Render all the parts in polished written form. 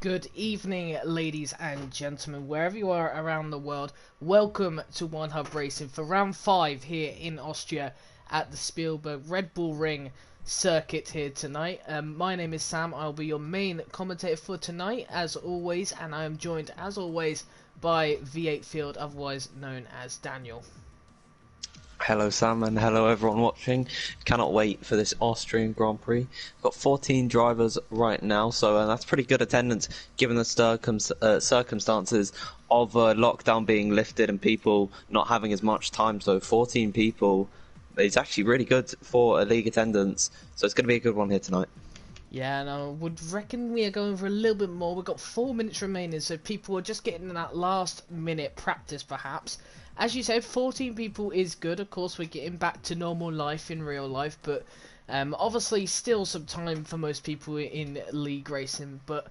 Good evening, ladies and gentlemen, wherever you are around the world. Welcome to One Hub Racing for round 5 here in Austria at the Spielberg Red Bull Ring circuit here tonight. My name is Sam. I'll be your main commentator for tonight, as always, and I am joined, as always, by V8 Field, otherwise known as Daniel. Hello Sam and hello everyone watching. Cannot wait for this Austrian Grand Prix. We've got 14 drivers right now, so that's pretty good attendance given the circumstances of lockdown being lifted and people not having as much time. So 14 people is actually really good for a league attendance, so it's going to be a good one here tonight. Yeah, and I would reckon we are going for a little bit more. We've got 4 minutes remaining, so people are just getting that last minute practice perhaps. As you said, 14 people is good. Of course, we're getting back to normal life in real life, but obviously still some time for most people in league racing. But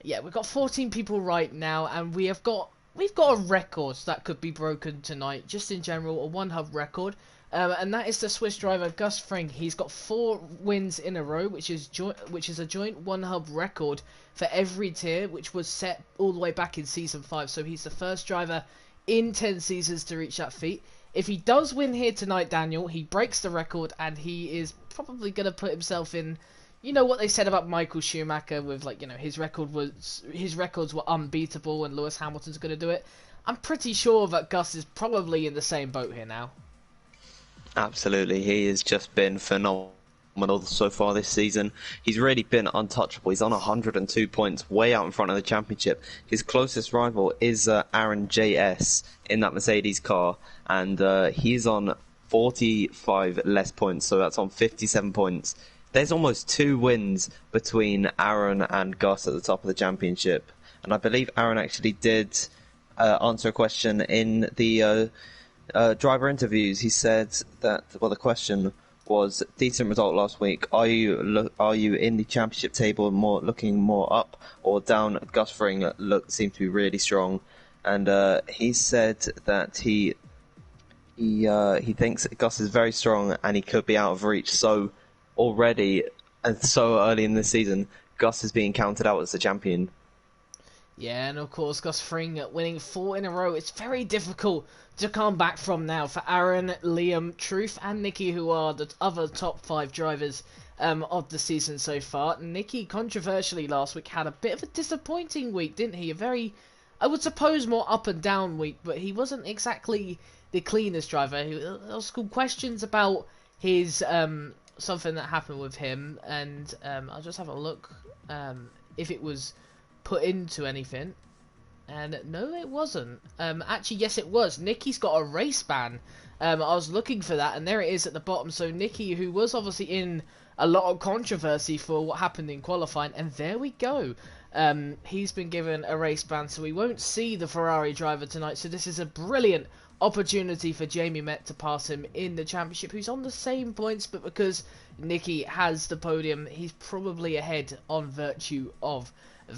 yeah, we've got 14 people right now, and we've got a record that could be broken tonight. Just in general, a one hub record. And that is the Swiss driver Gus Fring. He's got 4 wins in a row, which is a joint one hub record for every tier, which was set all the way back in season 5. So he's the first driver in 10 seasons to reach that feat. If he does win here tonight, Daniel, he breaks the record, and he is probably going to put himself in. You know what they said about Michael Schumacher with, like, you know, his records were unbeatable, and Lewis Hamilton's going to do it. I'm pretty sure that Gus is probably in the same boat here now. Absolutely, he has just been phenomenal so far this season. He's really been untouchable. He's on 102 points, way out in front of the championship. His closest rival is Aaron JS in that Mercedes car, and he's on 45 less points, so that's on 57 points. There's almost 2 wins between Aaron and Gus at the top of the championship, and I believe Aaron actually did answer a question in the driver interviews. He said that, well, the question was, decent result last week. Are you in the championship table looking more up or down? Gus Fring seemed to be really strong, and he said that he thinks Gus is very strong and he could be out of reach. So already and so early in this season, Gus is being counted out as the champion. Yeah, and of course, Gus Fring winning 4 in a row. It's very difficult to come back from now for Aaron, Liam, Truth, and Nicky, who are the other top 5 drivers of the season so far. Nicky, controversially last week, had a bit of a disappointing week, didn't he? A very, I would suppose, more up and down week, but he wasn't exactly the cleanest driver. There was some questions about his something that happened with him, and I'll just have a look if it was put into anything, and no, it wasn't. Actually, yes, it was. Nicky's got a race ban. I was looking for that, and there it is at the bottom. So Nicky, who was obviously in a lot of controversy for what happened in qualifying, and there we go. He's been given a race ban, so we won't see the Ferrari driver tonight. So this is a brilliant opportunity for Jamie Met to pass him in the championship, who's on the same points, but because Nicky has the podium, he's probably ahead on virtue of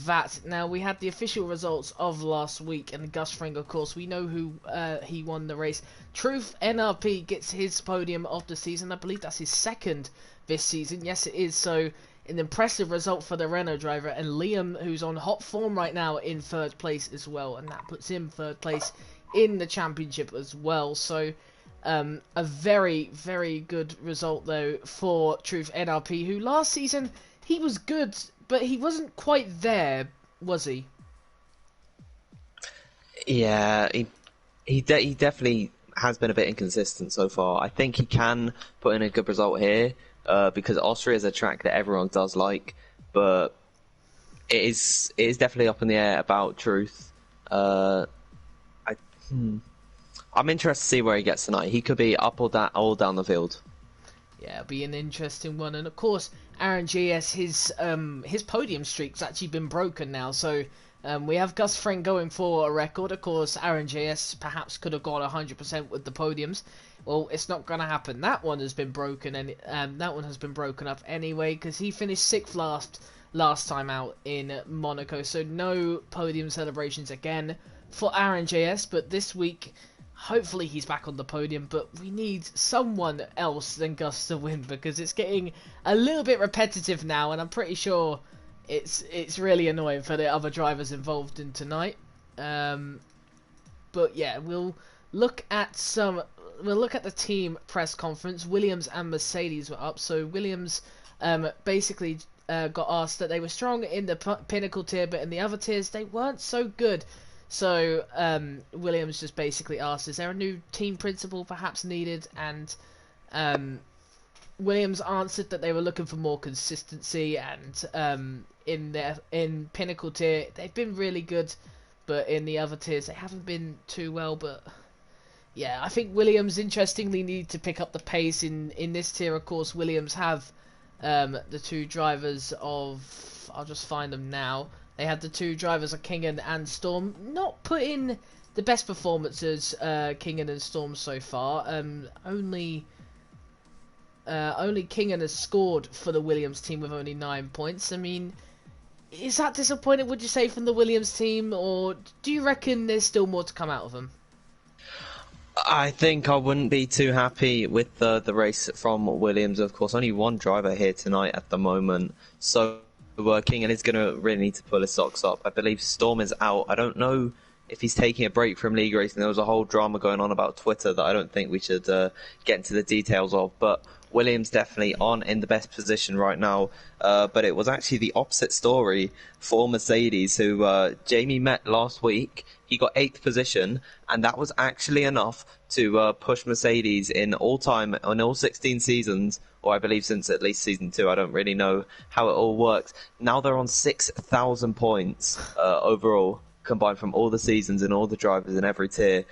that. Now, we had the official results of last week, and Gus Fring, of course, we know who he won the race. Truth NRP gets his podium of the season. I believe that's his second this season. Yes, it is. So an impressive result for the Renault driver, and Liam, who's on hot form right now, in 3rd place as well, and that puts him 3rd place in the championship as well. So a very, very good result though for Truth NRP, who last season he was good, but he wasn't quite there, was he? Yeah, he definitely has been a bit inconsistent so far. I think he can put in a good result here because Austria is a track that everyone does like, but it is definitely up in the air about Truth. I'm interested to see where he gets tonight. He could be up or down, all down the field. Yeah, it'll be an interesting one, and of course, Aaron GS, his podium streak's actually been broken now. So we have Gus Fring going for a record. Of course, Aaron JS perhaps could have gone 100% with the podiums. Well, it's not going to happen. That one has been broken, and that one has been broken up anyway, because he finished 6th last time out in Monaco. So no podium celebrations again for Aaron JS, but this week, hopefully he's back on the podium, but we need someone else than Gus to win, because it's getting a little bit repetitive now, and I'm pretty sure it's really annoying for the other drivers involved in tonight. But yeah, we'll look at the team press conference. Williams and Mercedes were up. So Williams basically got asked that they were strong in the pinnacle tier, but in the other tiers they weren't so good. So Williams just basically asked, is there a new team principal perhaps needed? And Williams answered that they were looking for more consistency, and in pinnacle tier they've been really good, but in the other tiers they haven't been too well. But yeah, I think Williams interestingly need to pick up the pace in this tier. Of course, Williams have the two drivers of, I'll just find them now. They had the two drivers of Kingen and Storm, not put in the best performances, Kingen and Storm so far. Only Kingen has scored for the Williams team with only 9 points. I mean, is that disappointing, would you say, from the Williams team, or do you reckon there's still more to come out of them? I think I wouldn't be too happy with the race from Williams. Of course, only one driver here tonight at the moment, so Kingen is going to really need to pull his socks up. I believe Storm is out. I don't know if he's taking a break from league racing. There was a whole drama going on about Twitter that I don't think we should get into the details of, but Williams definitely on in the best position right now, but it was actually the opposite story for Mercedes, who Jamie met last week. He got 8th position, and that was actually enough to push Mercedes in all 16 seasons, or I believe since at least season 2. I don't really know how it all works. Now they're on 6,000 points overall, combined from all the seasons and all the drivers in every tier.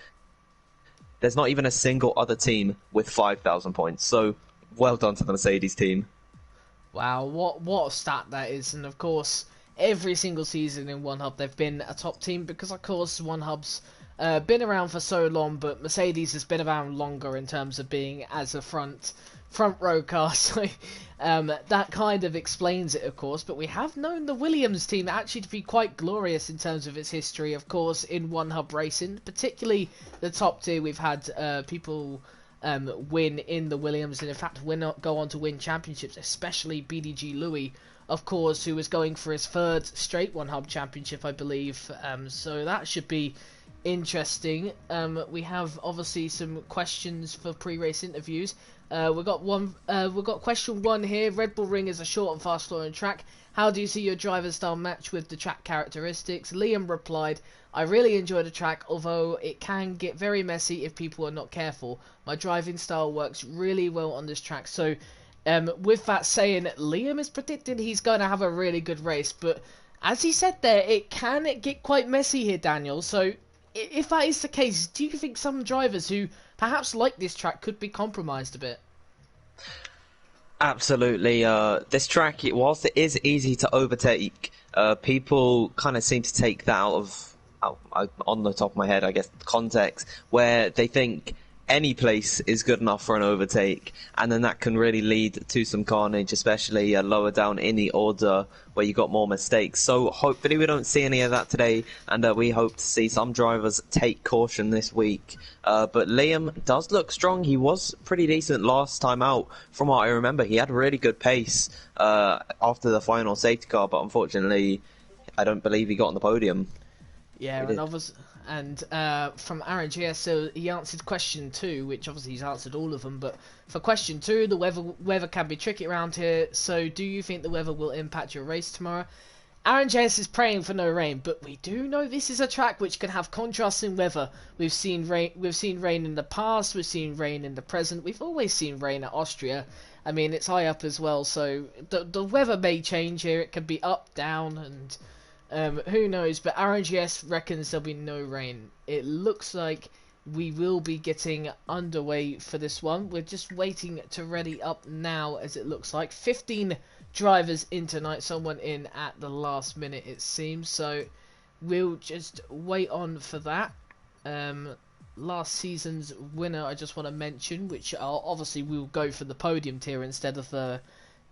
There's not even a single other team with 5,000 points, so well done to the Mercedes team. Wow, what a stat that is. And of course, every single season in One Hub they've been a top team, because of course One Hub's been around for so long, but Mercedes has been around longer in terms of being as a front row car. So that kind of explains it, of course. But we have known the Williams team actually to be quite glorious in terms of its history, of course, in One Hub racing, particularly the top tier. We've had people win in the Williams, and in fact go on to win championships, especially BDG Louis, of course, who was going for his 3rd straight One Hub championship, I believe. So that should be interesting. We have obviously some questions for pre-race interviews. We've got question 1 here. Red Bull Ring is a short and fast flowing track. How do you see your driver's style match with the track characteristics? Liam replied, I really enjoy the track, although it can get very messy if people are not careful. My driving style works really well on this track. So with that saying, Liam is predicting he's going to have a really good race, but as he said there, it can get quite messy here, Daniel. So if that is the case, do you think some drivers who perhaps like this track could be compromised a bit? Absolutely. This track, whilst it is easy to overtake, people kind of seem to take that out of, on the top of my head, I guess, context, where they think any place is good enough for an overtake, and then that can really lead to some carnage, especially lower down in the order where you got more mistakes. So hopefully we don't see any of that today, and we hope to see some drivers take caution this week. But Liam does look strong. He was pretty decent last time out. From what I remember, he had really good pace after the final safety car, but unfortunately I don't believe he got on the podium. Yeah, and from Aaron GS, so he answered question 2, which obviously he's answered all of them, but for question 2, the weather can be tricky around here, so do you think the weather will impact your race tomorrow? Aaron JS is praying for no rain, but we do know this is a track which can have contrasting weather. We've seen rain in the past, we've seen rain in the present, we've always seen rain at Austria. I mean, it's high up as well, so the weather may change here. It could be up, down, and who knows, but RNGS reckons there'll be no rain. It looks like we will be getting underway for this one. We're just waiting to ready up now, as it looks like 15 drivers in tonight, someone in at the last minute it seems, so we'll just wait on for that. Last season's winner I just want to mention, which obviously we'll go for the podium tier instead of the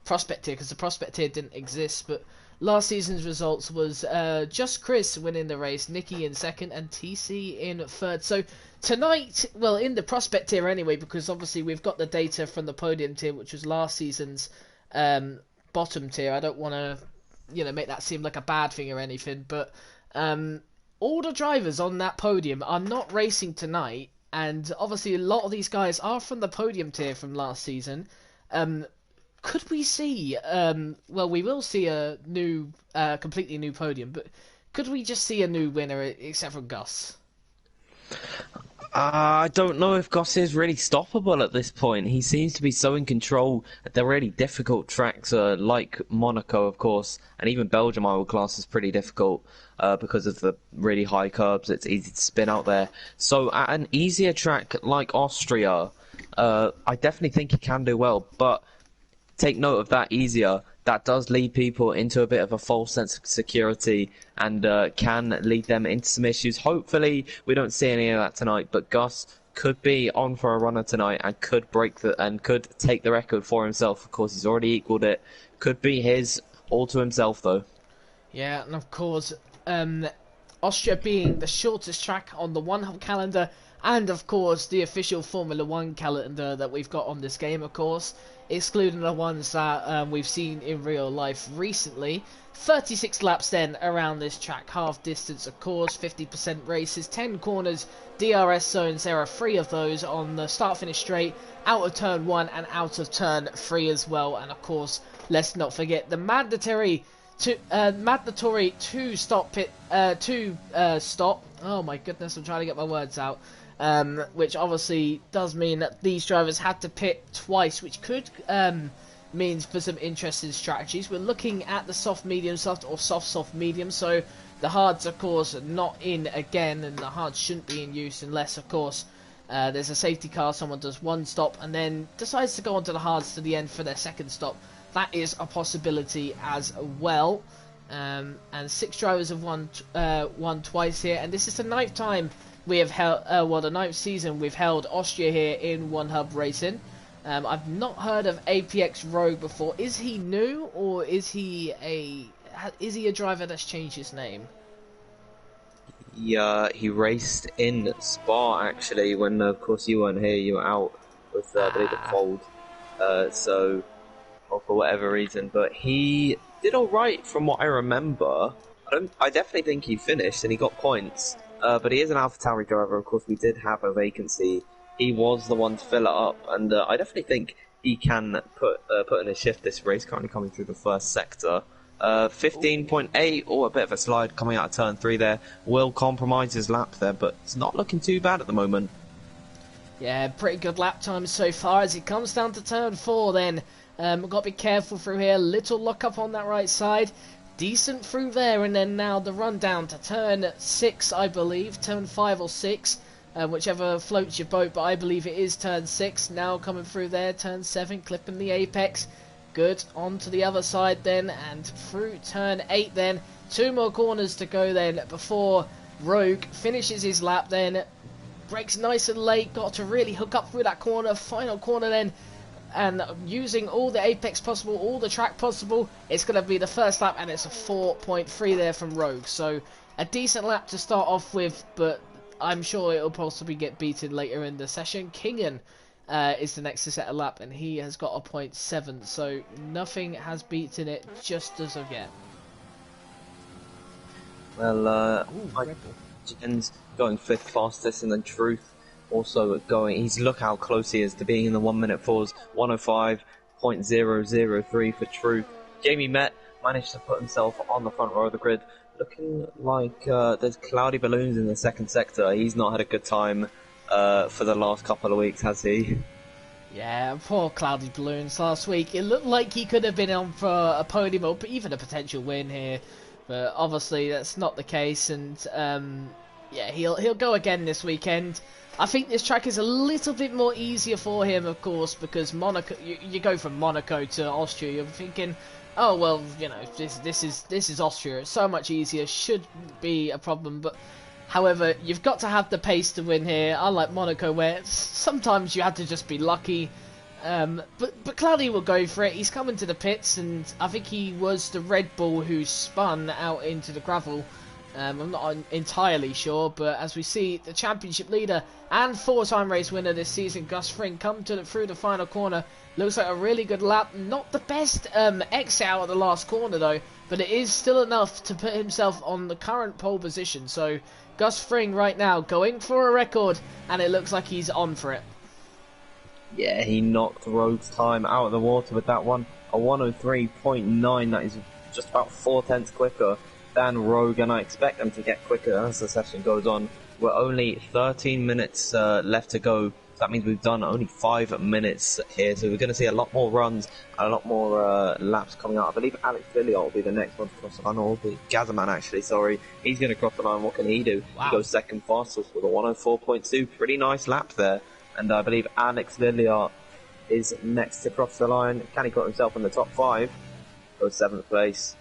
prospect tier, because the prospect tier didn't exist, but last season's results was just Chris winning the race, Nikki in 2nd, and TC in 3rd. So tonight, well, in the prospect tier anyway, because obviously we've got the data from the podium tier, which was last season's bottom tier. I don't want to make that seem like a bad thing or anything, but all the drivers on that podium are not racing tonight, and obviously a lot of these guys are from the podium tier from last season. Could we see, well, we will see a new, completely new podium, but could we just see a new winner except for Gus? I don't know if Goss is really stoppable at this point. He seems to be so in control at the really difficult tracks like Monaco, of course, and even Belgium I would class as pretty difficult because of the really high curbs. It's easy to spin out there. So at an easier track like Austria, I definitely think he can do well, but take note of that easier. That does lead people into a bit of a false sense of security and can lead them into some issues. Hopefully, we don't see any of that tonight, but Gus could be on for a runner tonight and could could take the record for himself. Of course, he's already equalled it. Could be his all to himself, though. Yeah, and of course, Austria being the shortest track on the one-hub calendar, and of course the official Formula 1 calendar that we've got on this game, of course, excluding the ones that we've seen in real life recently. 36 laps then around this track, half distance of course, 50% races, 10 corners, DRS zones. There are 3 of those on the start-finish straight, out of turn 1 and out of turn 3 as well. And of course, let's not forget the mandatory two stop. Oh my goodness, I'm trying to get my words out. Which obviously does mean that these drivers had to pit twice, which could mean for some interesting strategies. We're looking at the soft, medium, soft, or soft, soft, medium. So the hards, of course, are not in again, and the hards shouldn't be in use unless, of course, there's a safety car, someone does one stop, and then decides to go onto the hards to the end for their second stop. That is a possibility as well. And 6 drivers have won twice here, and this is the 9th time we have held, the 9th season we've held Austria here in one hub racing. I've not heard of APX Rogue before. Is he new, or is he a driver that's changed his name? Yeah, he raced in Spa actually when, of course, you weren't here. You were out with I believe the cold. So, or for whatever reason, but he did all right from what I remember. I definitely think he finished and he got points. But he is an AlphaTauri driver. Of course, we did have a vacancy. He was the one to fill it up, and I definitely think he can put in a shift this race. Currently coming through the first sector, 15.8. Oh, a bit of a slide coming out of turn 3 there. Will compromise his lap there, but it's not looking too bad at the moment. Yeah, pretty good lap time so far as it comes down to turn 4. Then we've got to be careful through here. Little lock up on that right side. Decent through there, and then now the run down to turn 6, I believe, turn 5 or 6, whichever floats your boat, but I believe it is turn 6. Now coming through there, turn 7, clipping the apex. Good, on to the other side then, and through turn 8 then. 2 more corners to go then before Rogue finishes his lap then. Brakes nice and late, got to really hook up through that corner, final corner then. And using all the apex possible, all the track possible, it's going to be the first lap, and it's a 4.3 there from Rogue. So a decent lap to start off with, but I'm sure it'll possibly get beaten later in the session. Kingan is the next to set a lap, and he has got a 0.7. So nothing has beaten it just as of yet. Well, Jen's going 5th fastest, and then Truth also going, look how close he is to being in the 1 minute 4s. 105.003 for Truth. Jamie Met managed to put himself on the front row of the grid, looking like there's cloudy balloons in the second sector. He's not had a good time for the last couple of weeks, has he? Yeah, poor cloudy balloons last week. It looked like he could have been on for a podium or even a potential win here, but obviously that's not the case. And yeah, he'll go again this weekend. I think this track is a little bit more easier for him, of course, because Monaco. You go from Monaco to Austria. You're thinking, oh well, you know, this is Austria. It's so much easier. Should be a problem, but however, you've got to have the pace to win here. Unlike Monaco, where sometimes you had to just be lucky. But Cloudy will go for it. He's coming to the pits, and I think he was the Red Bull who spun out into the gravel. I'm not entirely sure, but as we see, the championship leader and 4-time race winner this season, Gus Fring, come through the final corner. Looks like a really good lap. Not the best exit out of the last corner, though. but it is still enough to put himself on the current pole position. So Gus Fring right now going for a record, and it looks like he's on for it. Yeah, he knocked Rogue's time out of the water with that one. A 103.9, that is just about 4/10 quicker than Rogue, and I expect them to get quicker as the session goes on. We're only 13 minutes left to go. So that means we've done only 5 minutes here, so we're going to see a lot more runs, a lot more laps coming out. I believe Alex Villiot will be the next one to cross the line, or will be Gazzaman actually, sorry. He's going to cross the line. What can he do? Wow. He goes second fastest with a 104.2. Pretty nice lap there. And I believe Alex Villiot is next to cross the line. Can he put himself in the top 5? Goes 7th place.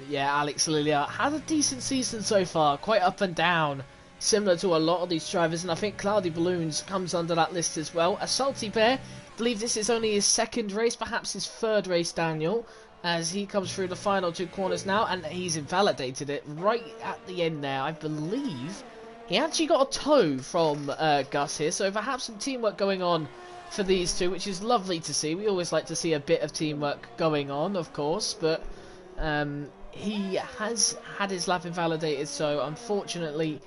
Yeah, Alex Villiot has a decent season so far, quite up and down, similar to a lot of these drivers, and I think Cloudy Balloons comes under that list as well. A Salty Bear, I believe this is only his 2nd race, perhaps his 3rd race, Daniel, as he comes through the final 2 corners now, and he's invalidated it right at the end there. I believe he actually got a tow from Gus here, so perhaps some teamwork going on for these two, which is lovely to see. We always like to see a bit of teamwork going on, of course, but he has had his lap invalidated, so unfortunately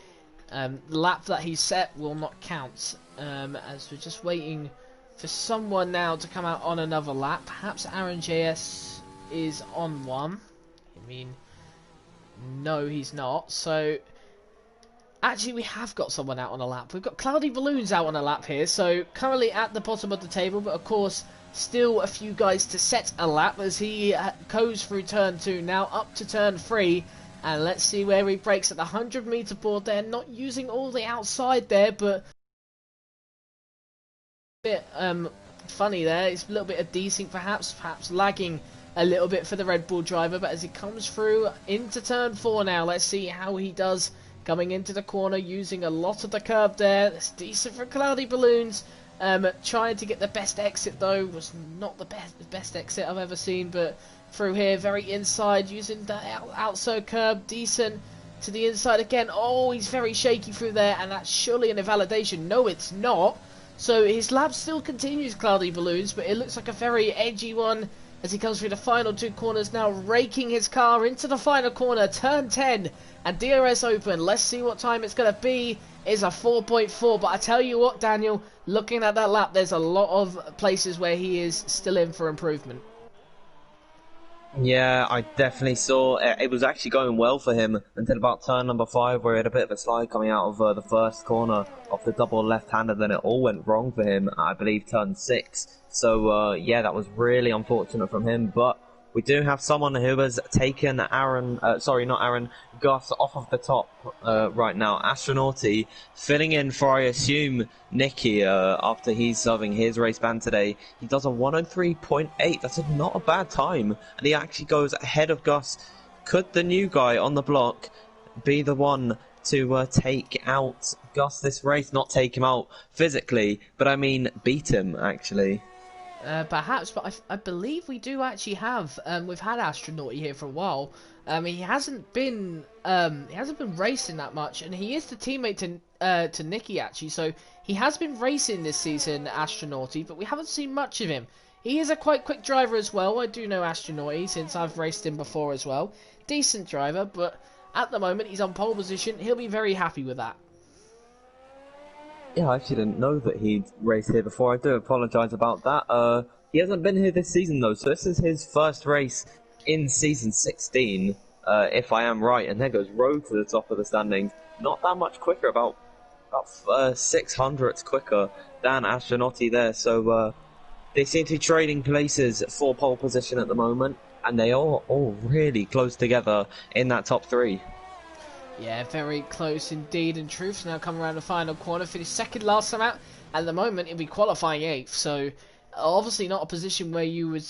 the lap that he set will not count, as we're just waiting for someone now to come out on another lap. Perhaps Aaron JS is on one. I mean, no, he's not. So actually, we have got someone out on a lap. We've got Cloudy Balloons out on a lap here, so currently at the bottom of the table, but of course still a few guys to set a lap as he goes through turn 2 now, up to turn 3, and let's see where he breaks at the 100-meter board there, not using all the outside there, but a bit funny there. It's a little bit of desync perhaps lagging a little bit for the Red Bull driver, but as he comes through into turn 4 now, let's see how he does. Coming into the corner, using a lot of the curb there. It's decent for Cloudy Balloons. Trying to get the best exit though. Was not the best exit I've ever seen, but through here, very inside, using the outside curb. Decent to the inside again. Oh, he's very shaky through there, and that's surely an invalidation. No, it's not. So his lap still continues, Cloudy Balloons, but it looks like a very edgy one as he comes through the final 2 corners now, raking his car into the final corner, turn 10, and DRS open. Let's see what time it's going to be. It's a 4.4, but I tell you what, Daniel, looking at that lap, there's a lot of places where he is still in for improvement. Yeah, I definitely saw it was actually going well for him until about turn number 5, where he had a bit of a slide coming out of the first corner of the double left-hander. Then it all went wrong for him, I believe turn 6. So yeah, that was really unfortunate from him. But we do have someone who has taken Gus off of the top right now. Astronauti filling in for, I assume, Nicky after he's serving his race ban today. He does a 103.8. That's not a bad time, and he actually goes ahead of Gus. Could the new guy on the block be the one to take out Gus this race? Not take him out physically, but I mean beat him actually. Perhaps, but I believe we do actually have. We've had Astronauti here for a while. He hasn't been racing that much, and he is the teammate to Nicky actually. So he has been racing this season, Astronauti, but we haven't seen much of him. He is a quite quick driver as well. I do know Astronauti since I've raced him before as well. Decent driver, but at the moment he's on pole position. He'll be very happy with that. Yeah, I actually didn't know that he'd raced here before. I do apologise about that. He hasn't been here this season though, so this is his first race in season 16, if I am right. And there goes Rogue to the top of the standings. Not that much quicker, about 600ths quicker than Astronauti there. So they seem to be trading places for pole position at the moment, and they are all really close together in that top 3. Yeah, very close indeed. And Truth's now come around the final corner, finished second last time out. At the moment, he'll be qualifying 8th, so obviously not a position where you would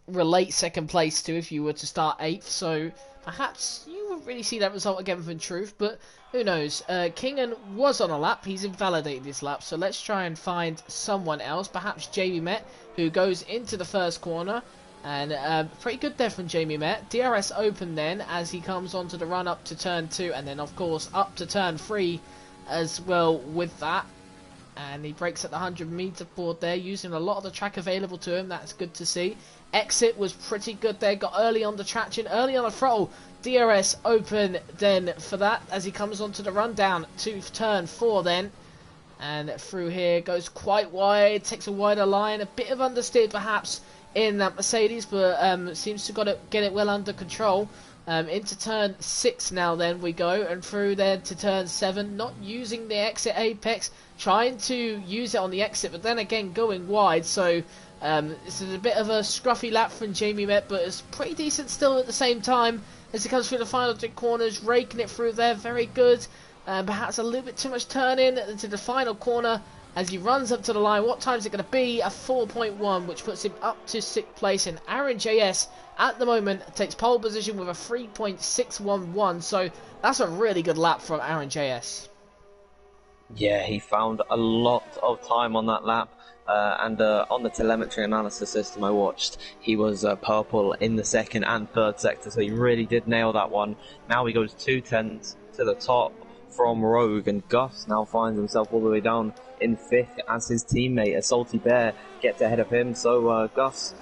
relate second place to if you were to start 8th. So perhaps you wouldn't really see that result again from Truth, but who knows? Kingan was on a lap. He's invalidated his lap, so let's try and find someone else. Perhaps Jamie Met, who goes into the first corner. And pretty good there from Jamie Met. DRS open then as he comes onto the run up to turn 2, and then of course up to turn 3 as well with that. and he breaks at the 100-meter board there, using a lot of the track available to him. That's good to see. Exit was pretty good there, got early on the traction, early on the throttle. DRS open then for that as he comes onto the rundown to turn 4 then. And through here, goes quite wide, takes a wider line, a bit of understeer perhaps in that Mercedes, but seems to get it well under control. Into turn 6 now then we go, and through there to turn 7, not using the exit apex, trying to use it on the exit, but then again going wide, so this is a bit of a scruffy lap from Jamie Met, but it's pretty decent still at the same time, as he comes through the final 2 corners, raking it through there, very good, perhaps a little bit too much turn in into the final corner, as he runs up to the line. What time is it going to be? A 4.1, which puts him up to 6th place, and Aaron JS at the moment takes pole position with a 3.611, so that's a really good lap from Aaron JS. Yeah, he found a lot of time on that lap, and on the telemetry analysis system I watched, he was purple in the 2nd and 3rd sector, so he really did nail that one. Now he goes 2 tenths to the top from Rogue, and Gus now finds himself all the way down in 5th as his teammate, a Salty Bear, gets ahead of him, so Gus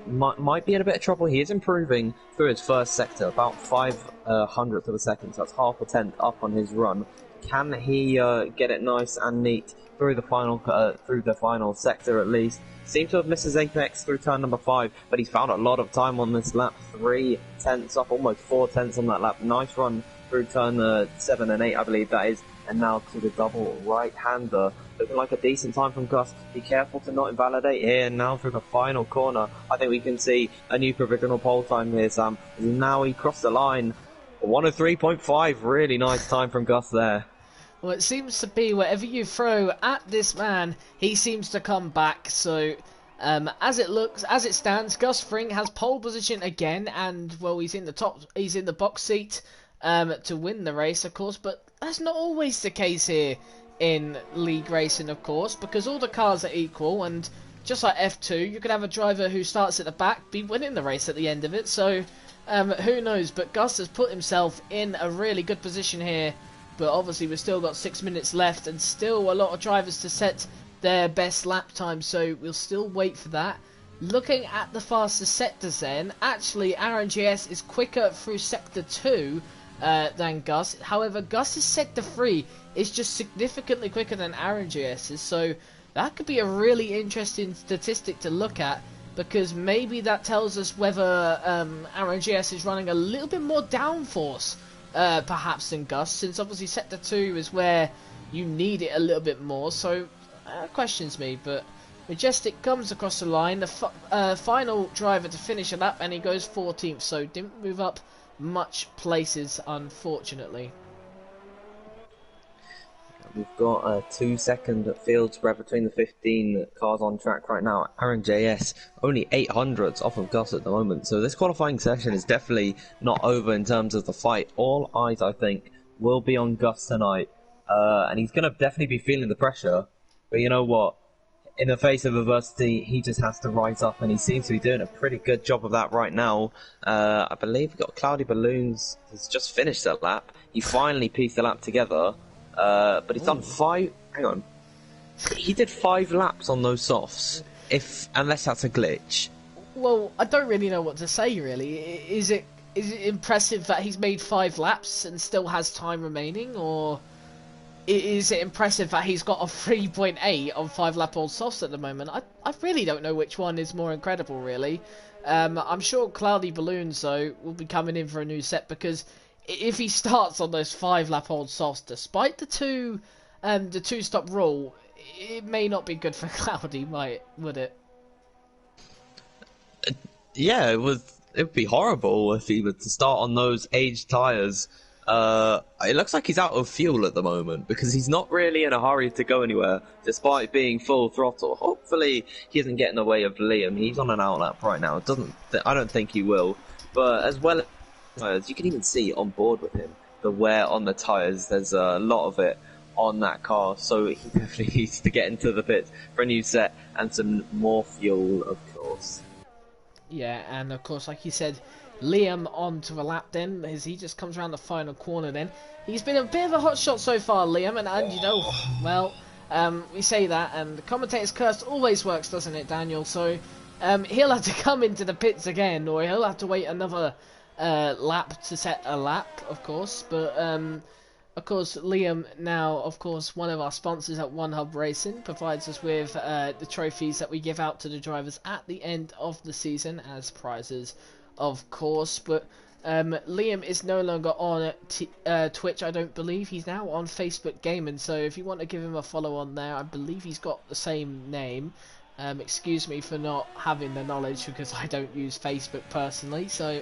might be in a bit of trouble. He is improving through his 1st sector, about 0.05 of a second, so that's half a tenth up on his run. Can he get it nice and neat through the final sector at least? Seemed to have missed his apex through turn number 5, but he's found a lot of time on this lap. 3 tenths up, almost 4 tenths on that lap. Nice run through turn 7 and 8, I believe that is, and now to the double right-hander. Looking like a decent time from Gus. Be careful to not invalidate here. Now through the final corner, I think we can see a new provisional pole time here, Sam. Now he crossed the line. 103.5, really nice time from Gus there. Well, it seems to be whatever you throw at this man, he seems to come back. So, as it stands, Gus Fring has pole position again, and well, he's in the box seat to win the race, of course. But that's not always the case here in league racing, of course, because all the cars are equal, and just like F2, you could have a driver who starts at the back be winning the race at the end of it. So, who knows? But Gus has put himself in a really good position here. But obviously we've still got 6 minutes left and still a lot of drivers to set their best lap time, so we'll still wait for that. Looking at the fastest sectors then, actually Aaron GS is quicker through sector 2 than Gus. However, Gus's sector 3 is just significantly quicker than Aaron GS's, so that could be a really interesting statistic to look at, because maybe that tells us whether Aaron GS is running a little bit more downforce perhaps than Gus, since obviously sector 2 is where you need it a little bit more, so questions me. But Majestic comes across the line, the final driver to finish a lap, and he goes 14th, so didn't move up much places, unfortunately. We've got a 2-second field spread between the 15 cars on track right now. Aaron JS only 800s off of Gus at the moment, so this qualifying session is definitely not over in terms of the fight. All eyes, I think, will be on Gus tonight, and he's going to definitely be feeling the pressure. But you know what? In the face of adversity, he just has to rise up, and he seems to be doing a pretty good job of that right now. I believe we've got Cloudy Balloons has just finished that lap. He finally pieced the lap together. But he's done 5. Hang on. He did 5 laps on those softs. Unless that's a glitch. Well, I don't really know what to say. Really, is it impressive that he's made 5 laps and still has time remaining, or is it impressive that he's got a 3.8 on 5-lap-old softs at the moment? I really don't know which one is more incredible. Really, I'm sure Cloudy Balloons though will be coming in for a new set, because if he starts on those 5-lap-old softs, despite the two-stop rule, it may not be good for Cloudy, would it? Yeah, it would be horrible if he were to start on those aged tyres. It looks like he's out of fuel at the moment, because he's not really in a hurry to go anywhere, despite being full throttle. Hopefully he doesn't get in the way of Liam. He's on an outlap right now. I don't think he will. But as well as you can even see on board with him the wear on the tyres, there's a lot of it on that car, so he definitely needs to get into the pit for a new set and some more fuel, of course. Yeah, and of course, like you said, Liam on to the lap then, as he just comes around the final corner then. He's been a bit of a hot shot so far, Liam, and you know, well, We say that, and the commentator's curse always works, doesn't it, Daniel? So he'll have to come into the pits again, or he'll have to wait another lap to set a lap, of course. But of course, Liam, now, of course, one of our sponsors at One Hub Racing, provides us with the trophies that we give out to the drivers at the end of the season as prizes, of course. But Liam is no longer on Twitch, I don't believe. He's now on Facebook Gaming, so if you want to give him a follow on there, I believe he's got the same name. Excuse me for not having the knowledge, because I don't use Facebook personally, so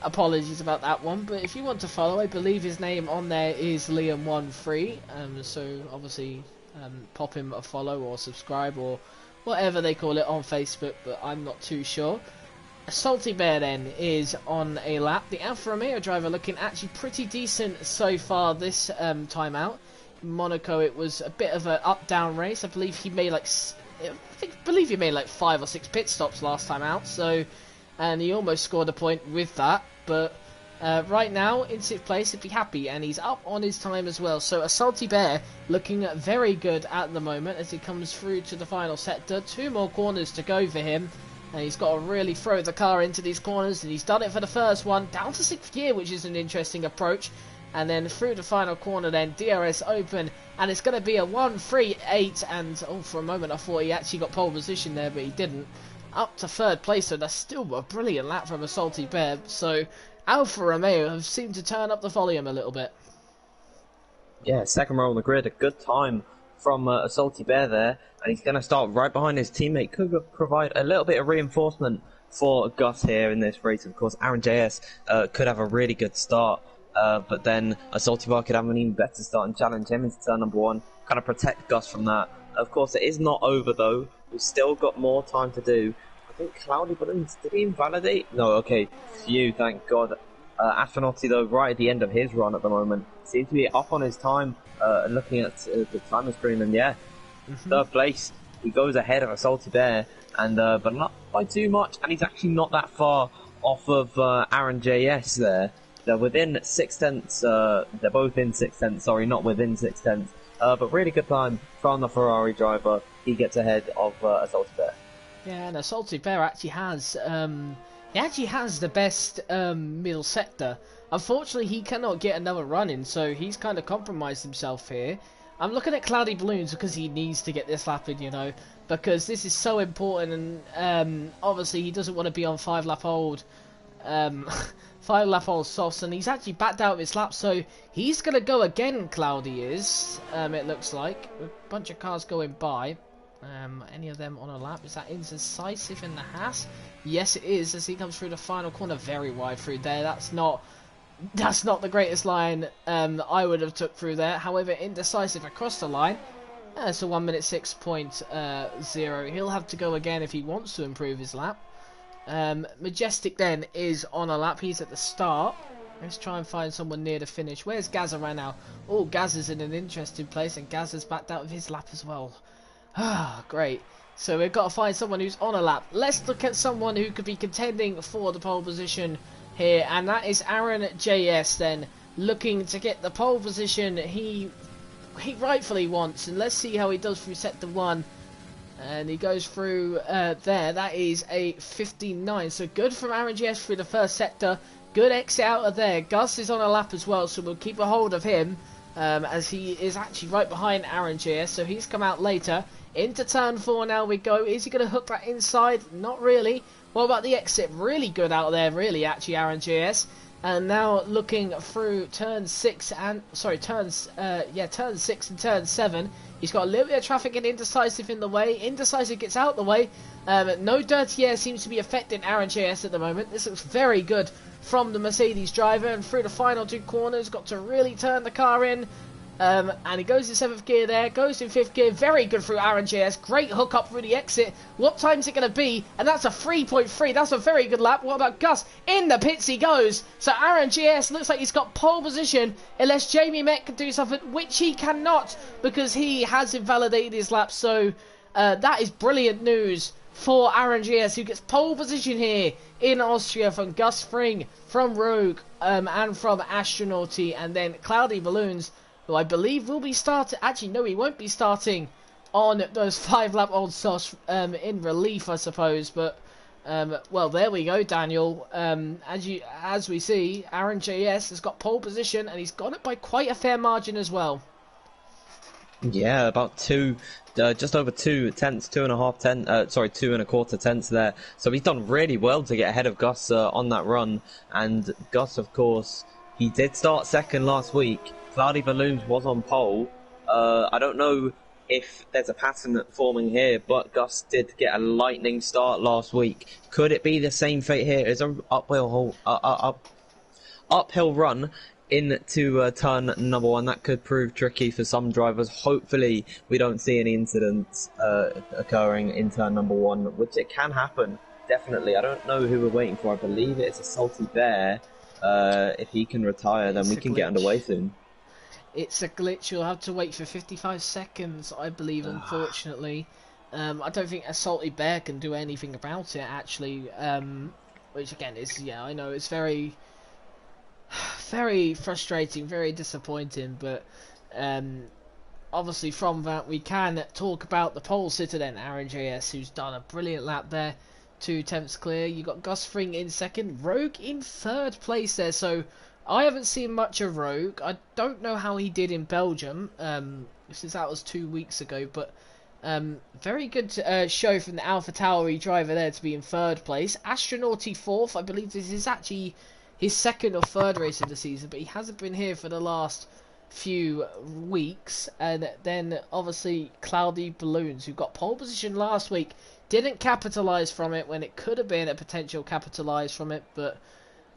apologies about that one. But if you want to follow, I believe his name on there is Liam13, so obviously pop him a follow or subscribe or whatever they call it on Facebook, but I'm not too sure. Salty Bear then is on a lap. The Alfa Romeo driver looking actually pretty decent so far this time out. In Monaco, it was a bit of an up-down race. I believe he made like 5 or 6 pit stops last time out. So, and he almost scored a point with that. But right now in 6th place, he'd be happy, and he's up on his time as well. So a Salty Bear looking very good at the moment as he comes through to the final sector. 2 more corners to go for him. And he's got to really throw the car into these corners, and he's done it for the first one, down to 6th gear, which is an interesting approach. And then through the final corner then, DRS open, and it's going to be a 1-3-8, and oh, for a moment I thought he actually got pole position there, but he didn't. Up to 3rd place, so that's still a brilliant lap from a Salty Bear. So Alfa Romeo have seemed to turn up the volume a little bit. Yeah, 2nd row on the grid, a good time from a Salty Bear there, and he's going to start right behind his teammate. Could provide a little bit of reinforcement for Gus here in this race. Of course, Aaron JS could have a really good start, but then a Salty Bear could have an even better start and challenge him into turn number 1, kind of protect Gus from that. Of course, it is not over though. We've still got more time to do. I think Cloudy Balloons, did he invalidate? No, okay, phew, thank God. Astronauty though, right at the end of his run at the moment, seems to be up on his time. Looking at the timer screen, and yeah, 3rd place. He goes ahead of a Salty Bear, and but not by too much. And he's actually not that far off of Aaron JS there. They're within 6/10. They're both in 6/10. Sorry, not within 6/10. But really good time from the Ferrari driver. He gets ahead of a Salty Bear. Yeah, and a Salty Bear actually has the best middle sector. Unfortunately, he cannot get another run in, so he's kind of compromised himself here. I'm looking at Cloudy Balloons because he needs to get this lap in, you know, because this is so important, and obviously he doesn't want to be on 5-lap-old softs, and he's actually backed out of his lap, so he's going to go again, Cloudy is, it looks like. A bunch of cars going by. Any of them on a lap? Is that Indecisive in the Haas? Yes, it is, as he comes through the final corner, very wide through there. That's not the greatest line I would have took through there. However, Indecisive across the line. So 1 minute 6.0. He'll have to go again if he wants to improve his lap. Majestic then is on a lap. He's at the start. Let's try and find someone near the finish. Where's Gazza right now? Oh, Gazza's in an interesting place, and Gazza's backed out of his lap as well. Ah, great. So we've got to find someone who's on a lap. Let's look at someone who could be contending for the pole position here, and that is Aaron JS then, looking to get the pole position he rightfully wants. And let's see how he does through sector 1. And he goes through there. That is a 59. So good from Aaron JS through the 1st sector. Good exit out of there. Gus is on a lap as well, so we'll keep a hold of him, as he is actually right behind Aaron JS. So he's come out later. Into turn 4 now we go. Is he going to hook that inside? Not really. What about the exit? Really good out there, really, actually, Aaron JS. And now looking through turn 6 and turn 6 and turn 7. He's got a little bit of traffic and Indecisive in the way. Indecisive gets out the way. No dirty air seems to be affecting Aaron JS at the moment. This looks very good from the Mercedes driver, and through the final 2 corners, got to really turn the car in. And he goes in 7th gear there, goes in 5th gear, very good through Aaron JS, great hook up through the exit. What time's it going to be? And that's a 3.3, that's a very good lap. What about Gus? In the pits he goes. So Aaron JS looks like he's got pole position, unless Jamie Met can do something, which he cannot, because he has invalidated his lap. So that is brilliant news for Aaron JS, who gets pole position here in Austria from Gus Fring, from Rogue, and from Astronauty, and then Cloudy Balloons who I believe will be starting. Actually, no, he won't be starting on those 5-lap old sauce in relief, I suppose. But well, there we go, Daniel. As we see, Aaron JS has got pole position, and he's got it by quite a fair margin as well. Yeah, about just over 2/10, 2.25 tenths there. So he's done really well to get ahead of Gus on that run. And Gus, of course, he did start second last week. Cloudy Balloons was on pole. I don't know if there's a pattern forming here, but Gus did get a lightning start last week. Could it be the same fate here? It's an uphill run into turn number 1. That could prove tricky for some drivers. Hopefully we don't see any incidents occurring in turn number 1, which it can happen, definitely. I don't know who we're waiting for. I believe it's a Salty Bear. If he can retire, then we can get underway soon. It's a glitch. You'll have to wait for 55 seconds, I believe, unfortunately. I don't think a Salty Bear can do anything about it, actually. Which, again, is, yeah, I know, it's very frustrating, very disappointing, but obviously from that we can talk about the pole sitter then, Aaron JS, who's done a brilliant lap there, 2 attempts clear. You got Gus Fring in second, Rogue in third place there. So I haven't seen much of Rogue. I don't know how he did in Belgium, since that was 2 weeks ago, but very good show from the Alpha Tauri driver there to be in third place. Astronauty fourth. I believe this is actually his second or third race of the season, but he hasn't been here for the last few weeks. And then obviously Cloudy Balloons, who got pole position last week, didn't capitalise from it when it could have been a potential capitalise from it. But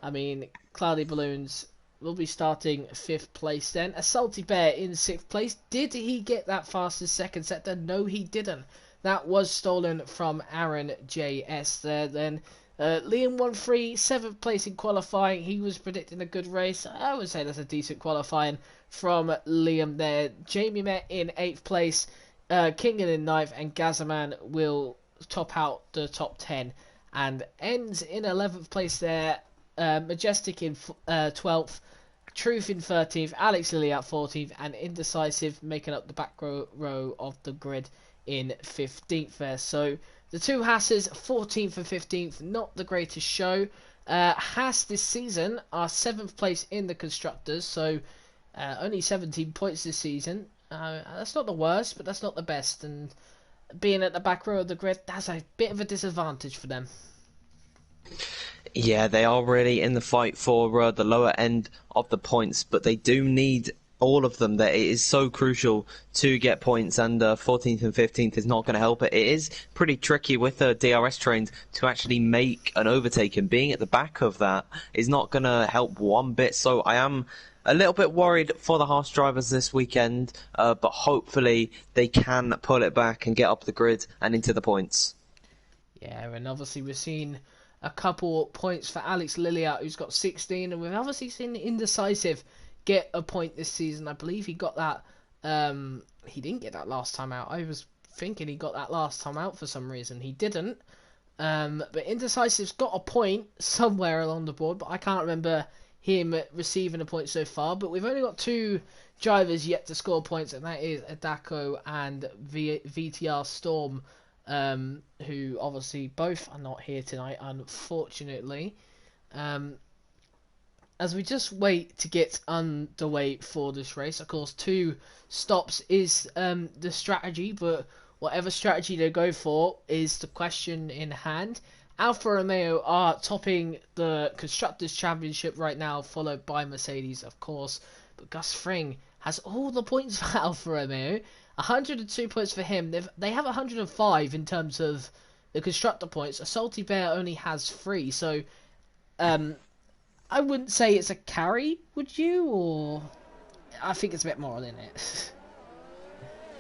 I mean, Cloudy Balloons will be starting 5th place then. A Salty Bear in 6th place. Did he get that fastest second sector? No, he didn't. That was stolen from Aaron JS there then. Liam 1-3, 7th place in qualifying. He was predicting a good race. I would say that's a decent qualifying from Liam there. Jamie Met in 8th place. Kingan in 9th. And Gazaman will top out the top 10. And ends in 11th place there. Majestic in 12th. Truth in 13th. Alex Lilly at 14th. And Indecisive making up the back row of the grid in 15th there. So the two Hasses, 14th and 15th, not the greatest show. Haas this season are 7th place in the Constructors, so only 17 points this season. That's not the worst, but that's not the best. And being at the back row of the grid, that's a bit of a disadvantage for them. Yeah, they are really in the fight for the lower end of the points, but they do need all of them. That it is so crucial to get points, and 14th and 15th is not going to help it. It is pretty tricky with the DRS trains to actually make an overtake, and being at the back of that is not going to help one bit. So I am a little bit worried for the Haas drivers this weekend, but hopefully they can pull it back and get up the grid and into the points. Yeah, and obviously we've seen a couple points for Alex Lilliat, who's got 16, and we've obviously seen Indecisive get a point this season. I believe he got that. He didn't get that last time out. I was thinking he got that last time out for some reason. He didn't. But Indecisive's got a point somewhere along the board, but I can't remember him receiving a point so far. But we've only got 2 drivers yet to score points, and that is Adako and VTR Storm, who obviously both are not here tonight, unfortunately. As we just wait to get underway for this race, of course, 2 stops is the strategy, but whatever strategy they go for is the question in hand. Alfa Romeo are topping the Constructors' Championship right now, followed by Mercedes, of course. But Gus Fring has all the points for Alfa Romeo. 102 points for him. They have 105 in terms of the Constructor points. A Salty Bear only has 3, so I wouldn't say it's a carry, would you? Or I think it's a bit more than it.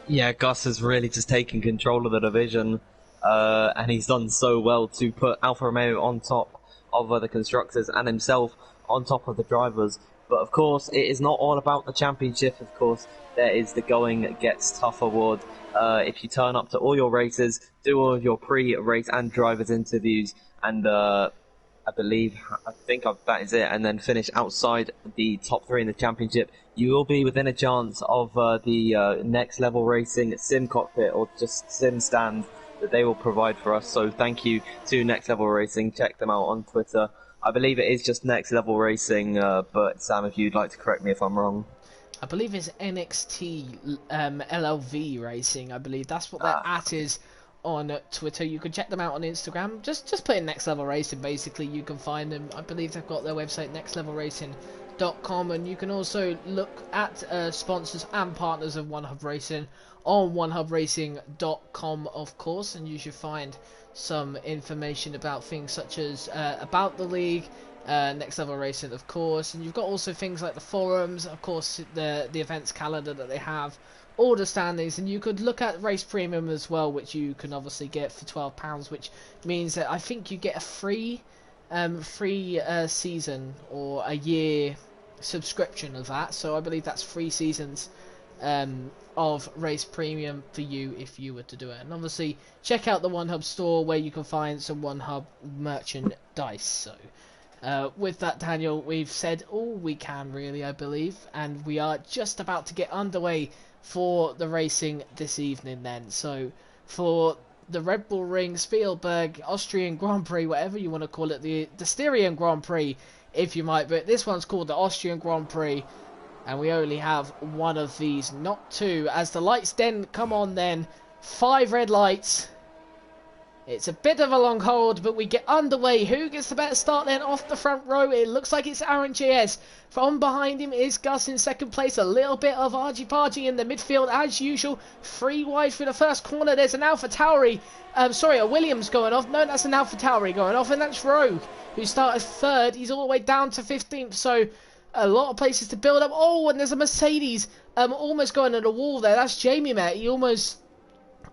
Yeah, Gus has really just taken control of the division, and he's done so well to put Alfa Romeo on top of the Constructors and himself on top of the drivers. But of course, it is not all about the championship. Of course, there is the Going Gets Tough award. If you turn up to all your races, do all of your pre-race and drivers interviews, and That is it, and then finish outside the top 3 in the championship, you will be within a chance of the Next Level Racing sim cockpit or just sim stand that they will provide for us. So thank you to Next Level Racing. Check them out on Twitter. I believe it is just Next Level Racing, but Sam, if you'd like to correct me if I'm wrong. I believe it's NXT LLV Racing. I believe that's what their at is on Twitter. You can check them out on Instagram. Just put in Next Level Racing. Basically, you can find them. I believe they've got their website nextlevelracing.com, and you can also look at sponsors and partners of One Hub Racing on onehubracing.com, of course, and you should find some information about things such as about the league. Next Level Racing, of course, and you've got also things like the forums, of course, the events calendar that they have, all the standings, and you could look at Race Premium as well, which you can obviously get for £12, which means that I think you get a free season or a year subscription of that. So I believe that's 3 seasons of Race Premium for you if you were to do it. And obviously check out the One Hub store where you can find some One Hub merchandise. So with that, Daniel, we've said all we can really, I believe, and we are just about to get underway for the racing this evening then. So for the Red Bull Ring Spielberg Austrian Grand Prix, whatever you want to call it, the Styrian Grand Prix if you might, but this one's called the Austrian Grand Prix, and we only have one of these, not 2, as the lights then come on then. 5 red lights. It's a bit of a long hold, but we get underway. Who gets the better start then off the front row? It looks like it's Aaron JS. From behind him is Gus in second place. A little bit of argy-bargy in the midfield as usual. 3 wide for the first corner. There's an Alpha Tauri. A Williams going off. No, that's an Alpha Tauri going off, and that's Rogue, who started 3rd. He's all the way down to 15th, so a lot of places to build up. Oh, and there's a Mercedes almost going to the wall there. That's Jamie, mate. He almost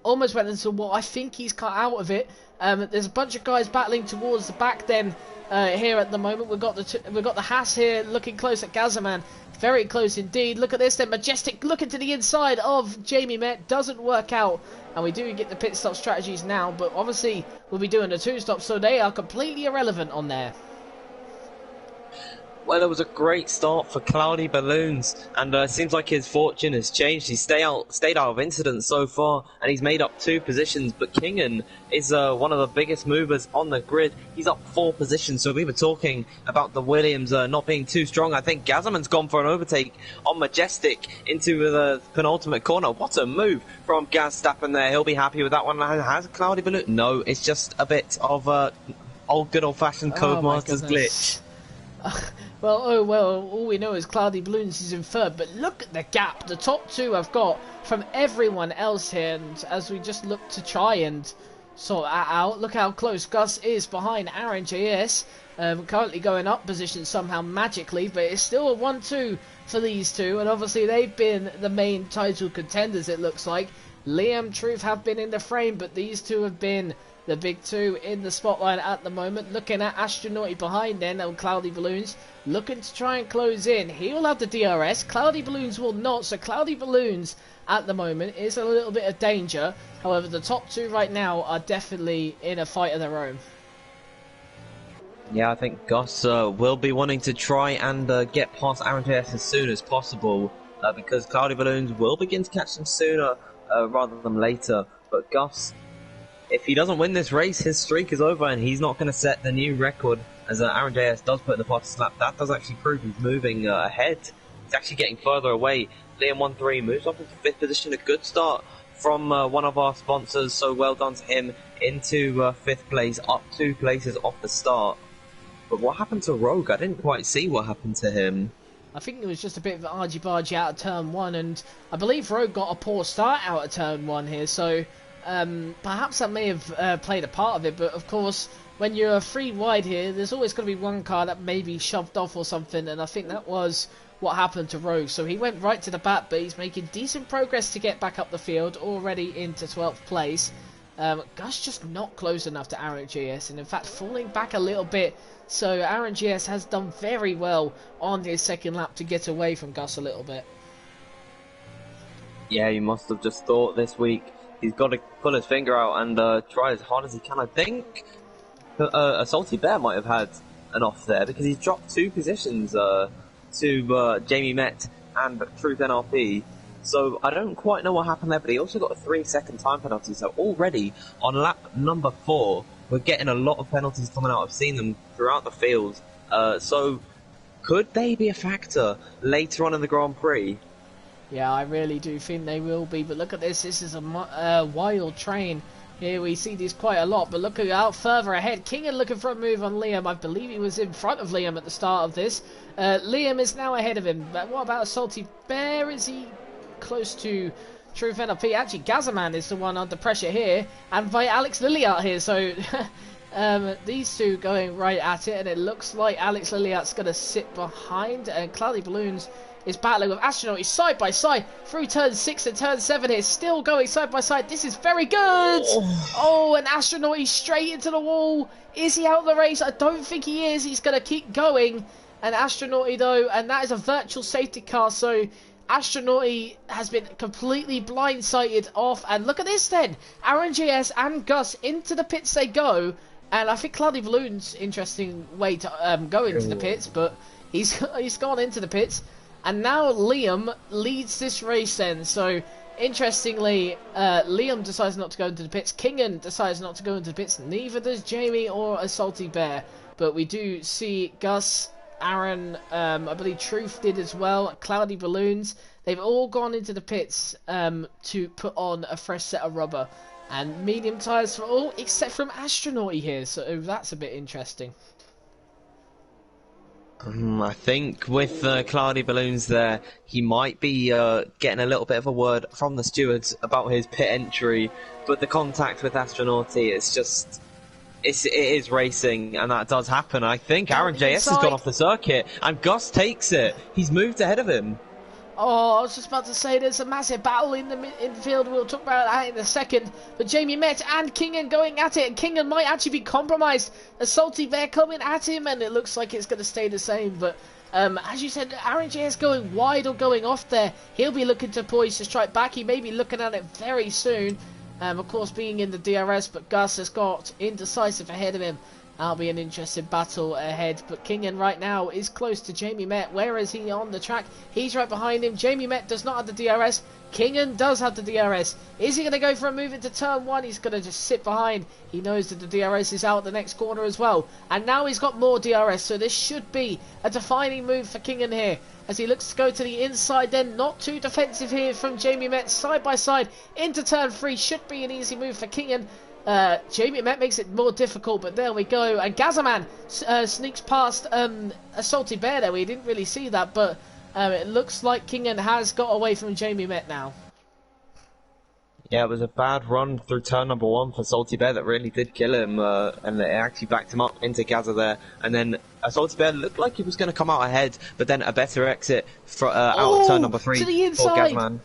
went into the wall. I think he's cut out of it. There's a bunch of guys battling towards the back then here at the moment. We've got the Haas here looking close at Gazaman. Very close indeed. Look at this then. Majestic looking to the inside of Jamie Met. Doesn't work out. And we do get the pit stop strategies now. But obviously we'll be doing the 2 stops. So they are completely irrelevant on there. Well, it was a great start for Cloudy Balloons, and it seems like his fortune has changed. He's stayed out of incidents so far, and he's made up 2 positions. But Kingen is one of the biggest movers on the grid. He's up 4 positions, so we were talking about the Williams not being too strong. I think Gazaman's gone for an overtake on Majestic into the penultimate corner. What a move from Gazstappen there. He'll be happy with that one. Has Cloudy Balloon? No, it's just a bit of a good old-fashioned Codemasters glitch. Well, all we know is Cloudy Balloons is in 3rd, but look at the gap the top 2 have got from everyone else here, and as we just look to try and sort that out, look how close Gus is behind Aaron JS, currently going up position somehow magically, but it's still a 1-2 for these 2, and obviously they've been the main title contenders, it looks like. Liam Truth have been in the frame, but these 2 have been the big 2 in the spotlight at the moment. Looking at Astronauty behind then on Cloudy Balloons, looking to try and close in. He will have the DRS. Cloudy Balloons will not, so Cloudy Balloons at the moment is a little bit of danger. However, the top 2 right now are definitely in a fight of their own. Yeah, I think Gus will be wanting to try and get past Aaron JS as soon as possible, because Cloudy Balloons will begin to catch them sooner rather than later. But Gus, if he doesn't win this race, his streak is over, and he's not going to set the new record, as Aaron JS does put in the fastest lap. That does actually prove he's moving ahead. He's actually getting further away. Liam 1-3 moves up into 5th position. A good start from one of our sponsors, so well done to him. Into 5th place, up 2 places off the start. But what happened to Rogue? I didn't quite see what happened to him. I think it was just a bit of an argy-bargy out of turn 1, and I believe Rogue got a poor start out of turn 1 here, so perhaps that may have played a part of it. But of course, when you're 3 wide here, there's always going to be one car that may be shoved off or something, and I think that was what happened to Rogue. So he went right to the back, but he's making decent progress to get back up the field, already into 12th place. Gus just not close enough to Aaron GS, and in fact falling back a little bit. So Aaron GS has done very well on his second lap to get away from Gus a little bit. Yeah, he must have just thought this week he's got to pull his finger out and try as hard as he can, I think. a Salty Bear might have had an off there because he's dropped 2 positions to Jamie Met and Truth NRP. So I don't quite know what happened there, but he also got a 3-second time penalty. So already on lap number 4, we're getting a lot of penalties coming out. I've seen them throughout the field. So could they be a factor later on in the Grand Prix? Yeah, I really do think they will be. But look at this. This is a wild train. Here we see these quite a lot. But looking out further ahead, Kingan looking for a move on Liam. I believe he was in front of Liam at the start of this. Liam is now ahead of him. But what about a Salty Bear? Is he close to Truth NLP? Actually, Gazaman is the one under pressure here, and by Alex Lilliat here. So these two going right at it, and it looks like Alex Lilliat's going to sit behind, and Cloudy Balloons is battling with Astronaut. He's side by side through turn 6 and turn 7 here, still going side by side. This is very good. Oh, and Astronaut, he's straight into the wall. Is he out of the race? I don't think he is. He's going to keep going, and Astronaut though, and that is a virtual safety car. So Astronaut has been completely blindsided off, and look at this then. Aaron JS and Gus into the pits they go, and I think Cloudy Balloon's interesting way to go into the pits, but he's gone into the pits, and now Liam leads this race then. So interestingly, Liam decides not to go into the pits, Kingan decides not to go into the pits, neither does Jamie or a Salty Bear, but we do see Gus, Aaron, I believe Truth did as well, Cloudy Balloons, they've all gone into the pits to put on a fresh set of rubber, and medium tyres for all except from Astronaut here, so that's a bit interesting. I think with Cloudy Balloons there, he might be getting a little bit of a word from the stewards about his pit entry, but the contact with Astronauti, it is racing, and that does happen. I think Aaron JS has gone off the circuit, and Gus takes it. He's moved ahead of him. Oh, I was just about to say there's a massive battle in the infield. We'll talk about that in a second. But Jamie Met and Kingan going at it, and Kingan might actually be compromised. A Salty Bear coming at him, and it looks like it's going to stay the same. But as you said, Aaron JS going wide or going off there. He'll be looking to poise to strike back. He may be looking at it very soon. Of course, being in the DRS, but Gus has got indecisive ahead of him. That'll be an interesting battle ahead, but Kingan right now is close to Jamie Met. Where is he on the track? He's right behind him. Jamie Met does not have the DRS. Kingan does have the DRS. Is he going to go for a move into turn 1? He's going to just sit behind. He knows that the DRS is out the next corner as well. And now he's got more DRS, so this should be a defining move for Kingan here, as he looks to go to the inside then. Not too defensive here from Jamie Met. Side by side into turn 3. Should be an easy move for Kingan. Jamie Met makes it more difficult, but there we go. And Gazaman sneaks past a Salty Bear there. We didn't really see that, but it looks like Kingan has got away from Jamie Met now. Yeah, it was a bad run through turn number 1 for Salty Bear that really did kill him, and it actually backed him up into Gaza there. And then Salty Bear looked like he was going to come out ahead, but then a better exit out of turn number 3 to the inside. for Gazaman.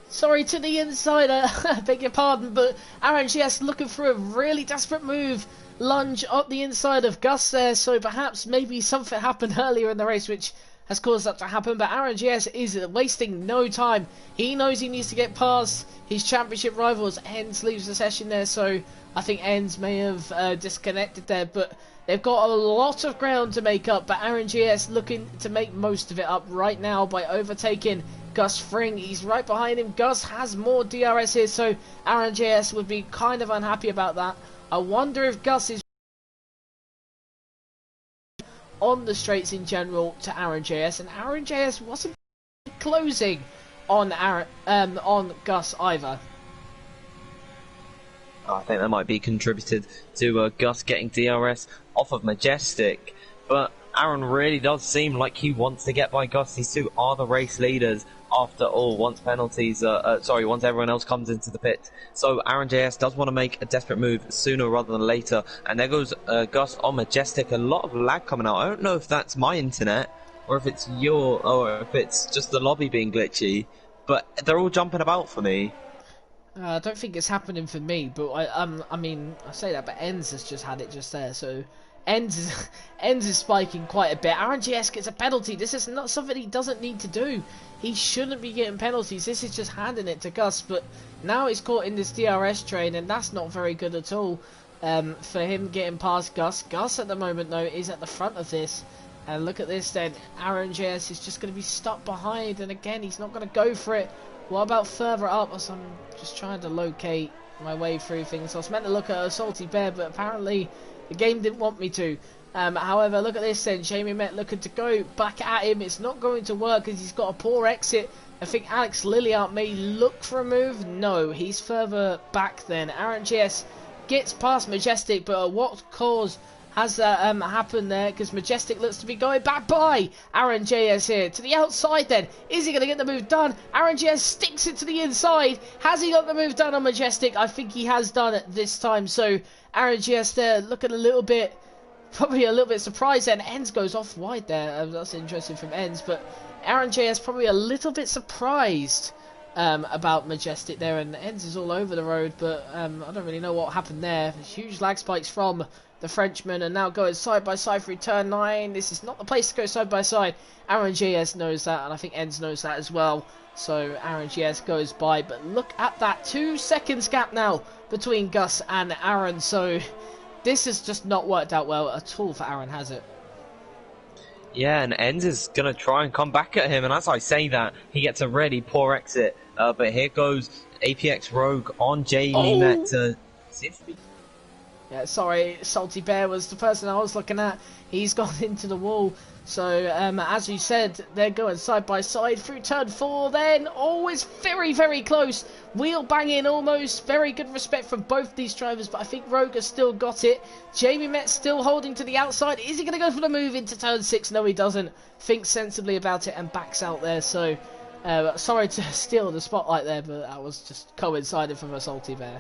Sorry, to the inside, I beg your pardon, but Aaron GS looking for a really desperate move. Lunge up the inside of Gus there, so perhaps maybe something happened earlier in the race which has caused that to happen, but Aaron GS is wasting no time. He knows he needs to get past his championship rivals. Enns leaves the session there, so I think Enns may have disconnected there, but they've got a lot of ground to make up, but Aaron GS looking to make most of it up right now by overtaking Gus Fring. He's right behind him. Gus has more DRS here, so Aaron JS would be kind of unhappy about that. I wonder if Gus is on the straights in general to Aaron JS, and Aaron JS wasn't closing on Gus either. I think that might be contributed to Gus getting DRS off of Majestic, but Aaron really does seem like he wants to get by Gus. These two are the race leaders after all, once everyone else comes into the pit. So Aaron JS does want to make a desperate move sooner rather than later, and there goes Gus on Majestic. A lot of lag coming out. I don't know if that's my internet or if it's or if it's just the lobby being glitchy, but they're all jumping about for me. I don't think it's happening for me, but I mean, I say that, but Enns has just had it just there, so Enns is spiking quite a bit. Aaron GS gets a penalty. This is not something he doesn't need to do. He shouldn't be getting penalties. This is just handing it to Gus, but now he's caught in this DRS train, and that's not very good at all. for him getting past Gus. Gus at the moment though is at the front of this. And look at this then, Aaron JS is just going to be stuck behind, and again he's not going to go for it. What about further up? As I'm just trying to locate my way through things. I was meant to look at a Salty Bear, but apparently the game didn't want me to. However, look at this then, Jamie Met looking to go back at him. It's not going to work because he's got a poor exit. I think Alex Lilliart may look for a move. No, he's further back then. Aaron JS gets past Majestic, but at what cause has that happened there? Because Majestic looks to be going back by Aaron JS here to the outside then. Is he going to get the move done? Aaron JS sticks it to the inside. Has he got the move done on Majestic? I think he has done it this time. So Aaron JS there looking a little bit, probably a little bit surprised then. Enz goes off wide there. That's interesting from Enz. But Aaron JS probably a little bit surprised about Majestic there. And Enz is all over the road. But I don't really know what happened there. Huge lag spikes from the Frenchman, and now going side by side through turn 9. This is not the place to go side by side. Aaron JS knows that, and I think Enz knows that as well. So Aaron JS goes by, but look at that 2 seconds gap now between Gus and Aaron. So this has just not worked out well at all for Aaron, has it? Yeah, and Enz is going to try and come back at him, and as I say that, he gets a really poor exit. But here goes APX Rogue on Jamie Met to yeah, sorry, Salty Bear was the person I was looking at. He's gone into the wall. So, as you said, they're going side by side through turn 4 then. Always very, very close. Wheel banging almost. Very good respect from both these drivers, but I think Rogue has still got it. Jamie Met still holding to the outside. Is he going to go for the move into turn 6? No, he doesn't. Thinks sensibly about it and backs out there. So, sorry to steal the spotlight there, but that was just coincided from a Salty Bear.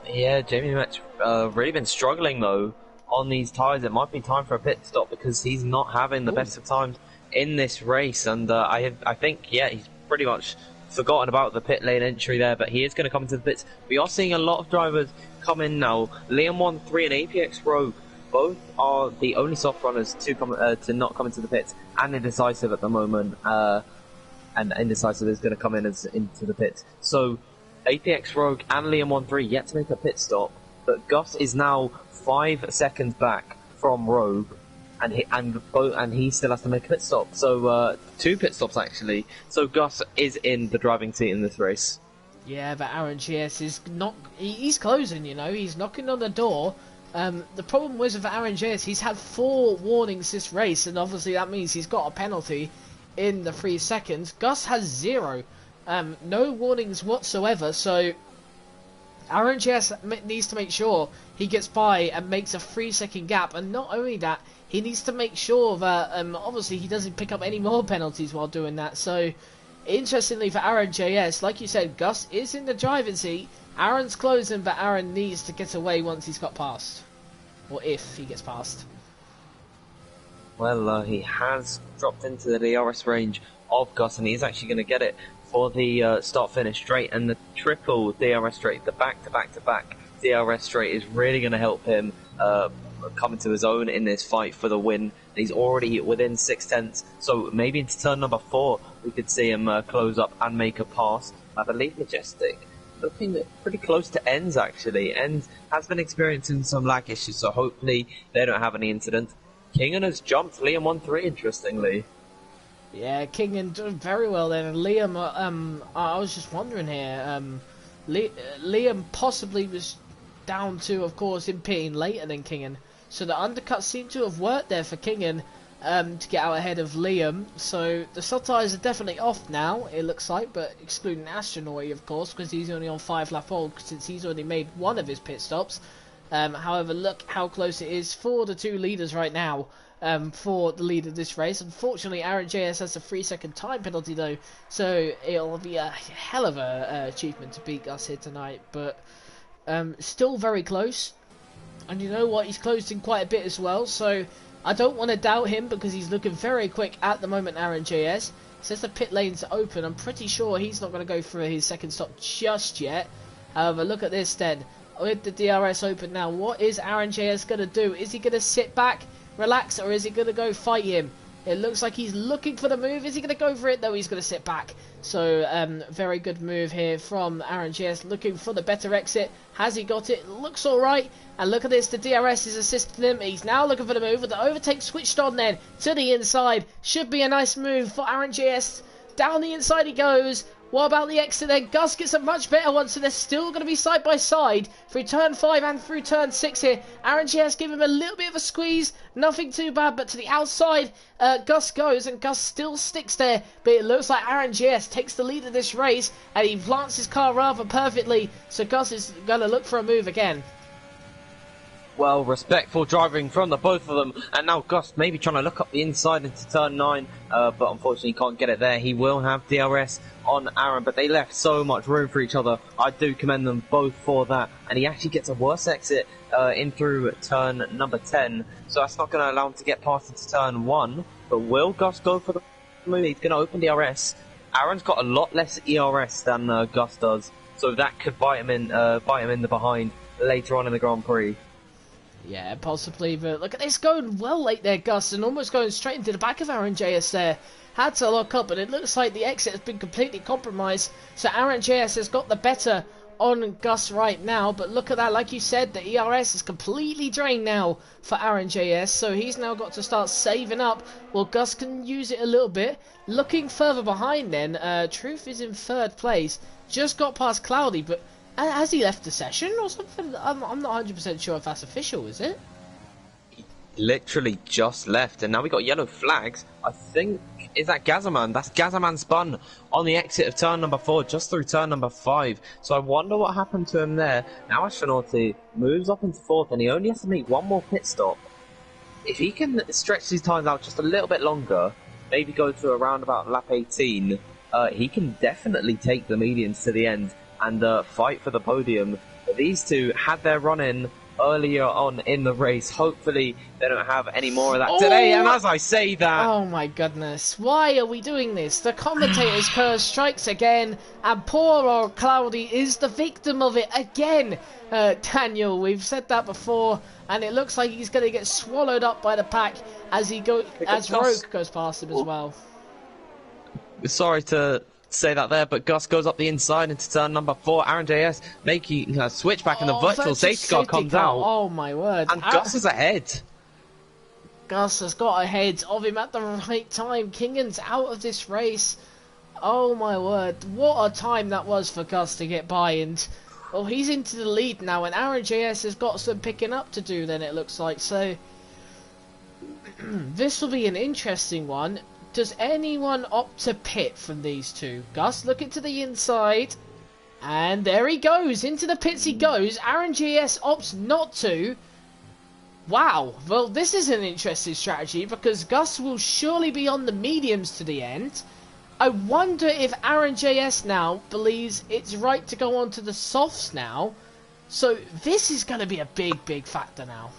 Yeah, Jamie Met's really been struggling though on these tyres. It might be time for a pit stop because he's not having the best of times in this race, and I think he's pretty much forgotten about the pit lane entry there, but he is going to come into the pits. We are seeing a lot of drivers come in now. Liam 1-3 and APX Rogue both are the only soft runners to come to not come into the pits, and Indecisive at the moment, and Indecisive is going to come in into the pits. So APX Rogue and Liam 1-3 yet to make a pit stop, but Gus is now 5 seconds back from Rogue, and he still has to make a pit stop. So 2 pit stops actually. So Gus is in the driving seat in this race. Yeah, but Aaron GS is not. He's closing. You know, he's knocking on the door. The problem was with Aaron GS, he's had 4 warnings this race, and obviously that means he's got a penalty in the 3 seconds. Gus has 0. No warnings whatsoever, so Aaron JS needs to make sure he gets by and makes a 3-second gap, and not only that, he needs to make sure that obviously he doesn't pick up any more penalties while doing that. So interestingly for Aaron JS, like you said, Gus is in the driving seat, Aaron's closing, but Aaron needs to get away once he's got past, or if he gets past. Well, he has dropped into the DRS range of Gus, and he's actually going to get it for the start-finish straight, and the triple DRS straight, the back-to-back-to-back DRS straight is really going to help him come into his own in this fight for the win. He's already within 6/10, so maybe into turn number 4 we could see him close up and make a pass. I believe Majestic looking pretty close to Enz actually. Enz has been experiencing some lag issues, so hopefully they don't have any incident. Kingan has jumped Liam 1-3, interestingly. Yeah, Kingan doing very well then, and Liam, I was just wondering here, Liam possibly was down to, of course, him pitting later than Kingan, so the undercut seemed to have worked there for Kingan to get out ahead of Liam, so the sub tyres are definitely off now, it looks like, but excluding Astronaut, of course, because he's only on 5 lap old, since he's already made one of his pit stops. However, look how close it is for the 2 leaders right now. For the lead of this race. Unfortunately, Aaron JS has a 3-second time penalty though, so it'll be a hell of a achievement to beat Gus here tonight, but still very close, and you know what, he's closed in quite a bit as well, so I don't want to doubt him because he's looking very quick at the moment. Aaron JS says the pit lane's open. I'm pretty sure he's not going to go through his second stop just yet. However, look at this then, with the DRS open now, what is Aaron JS going to do? Is he going to sit back, relax, or is he going to go fight him? It looks like he's looking for the move. Is he going to go for it? No, he's going to sit back. So, very good move here from Aaron GS, looking for the better exit. Has he got it? Looks alright. And look at this, the DRS is assisting him. He's now looking for the move, with the overtake switched on then to the inside. Should be a nice move for Aaron GS. Down the inside he goes. What about the exit then? Gus gets a much better one, so they're still going to be side by side through turn 5 and through turn 6 here. Aaron GS give him a little bit of a squeeze. Nothing too bad, but to the outside, Gus goes, and Gus still sticks there. But it looks like Aaron GS takes the lead of this race, and he plants his car rather perfectly. So Gus is going to look for a move again. Well, respectful driving from the both of them, and now Gus maybe trying to look up the inside into turn 9, but unfortunately can't get it there. He will have DRS on Aaron, but they left so much room for each other. I do commend them both for that, and he actually gets a worse exit in through turn number 10, so that's not going to allow him to get past into turn 1, but will Gus go for the move? He's going to open DRS. Aaron's got a lot less ERS than Gus does, so that could bite him in the behind later on in the Grand Prix. Yeah, possibly, but look at this, going well late there, Gus, and almost going straight into the back of Aaron JS there. Had to lock up, but it looks like the exit has been completely compromised, so Aaron JS has got the better on Gus right now, but look at that, like you said, the ERS is completely drained now for Aaron JS, so he's now got to start saving up. Well, Gus can use it a little bit. Looking further behind then, Truth is in 3rd place, just got past Cloudy, but has he left the session or something? I'm not 100% sure if that's official, is it? He literally just left, and now we got yellow flags. I think, is that Gazaman? That's Gazaman spun on the exit of turn number 4, just through turn number 5. So I wonder what happened to him there. Now Astronaut moves up into 4th, and he only has to make one more pit stop. If he can stretch these times out just a little bit longer, maybe go to around about lap 18, he can definitely take the medians to the end and fight for the podium. But these two had their run-in earlier on in the race. Hopefully they don't have any more of that today. And as I say that... Oh my goodness, why are we doing this? The commentator's curse strikes again, and poor old Cloudy is the victim of it again. Daniel, we've said that before, and it looks like he's going to get swallowed up by the pack as Rogue goes past him as well. Sorry to say that there, but Gus goes up the inside into turn number 4. Aaron JS making a switch back, and the virtual safety car comes out. Oh my word. And Gus is ahead. Gus has got ahead of him at the right time. Kingan's out of this race. Oh my word. What a time that was for Gus to get by, and well, he's into the lead now, and Aaron JS has got some picking up to do then, it looks like. So this will be an interesting one. Does anyone opt to pit from these two? Gus looking to the inside, and there he goes. Into the pits he goes. Aaron GS opts not to. Wow. Well, this is an interesting strategy, because Gus will surely be on the mediums to the end. I wonder if Aaron JS now believes it's right to go on to the softs now. So this is going to be a big factor now.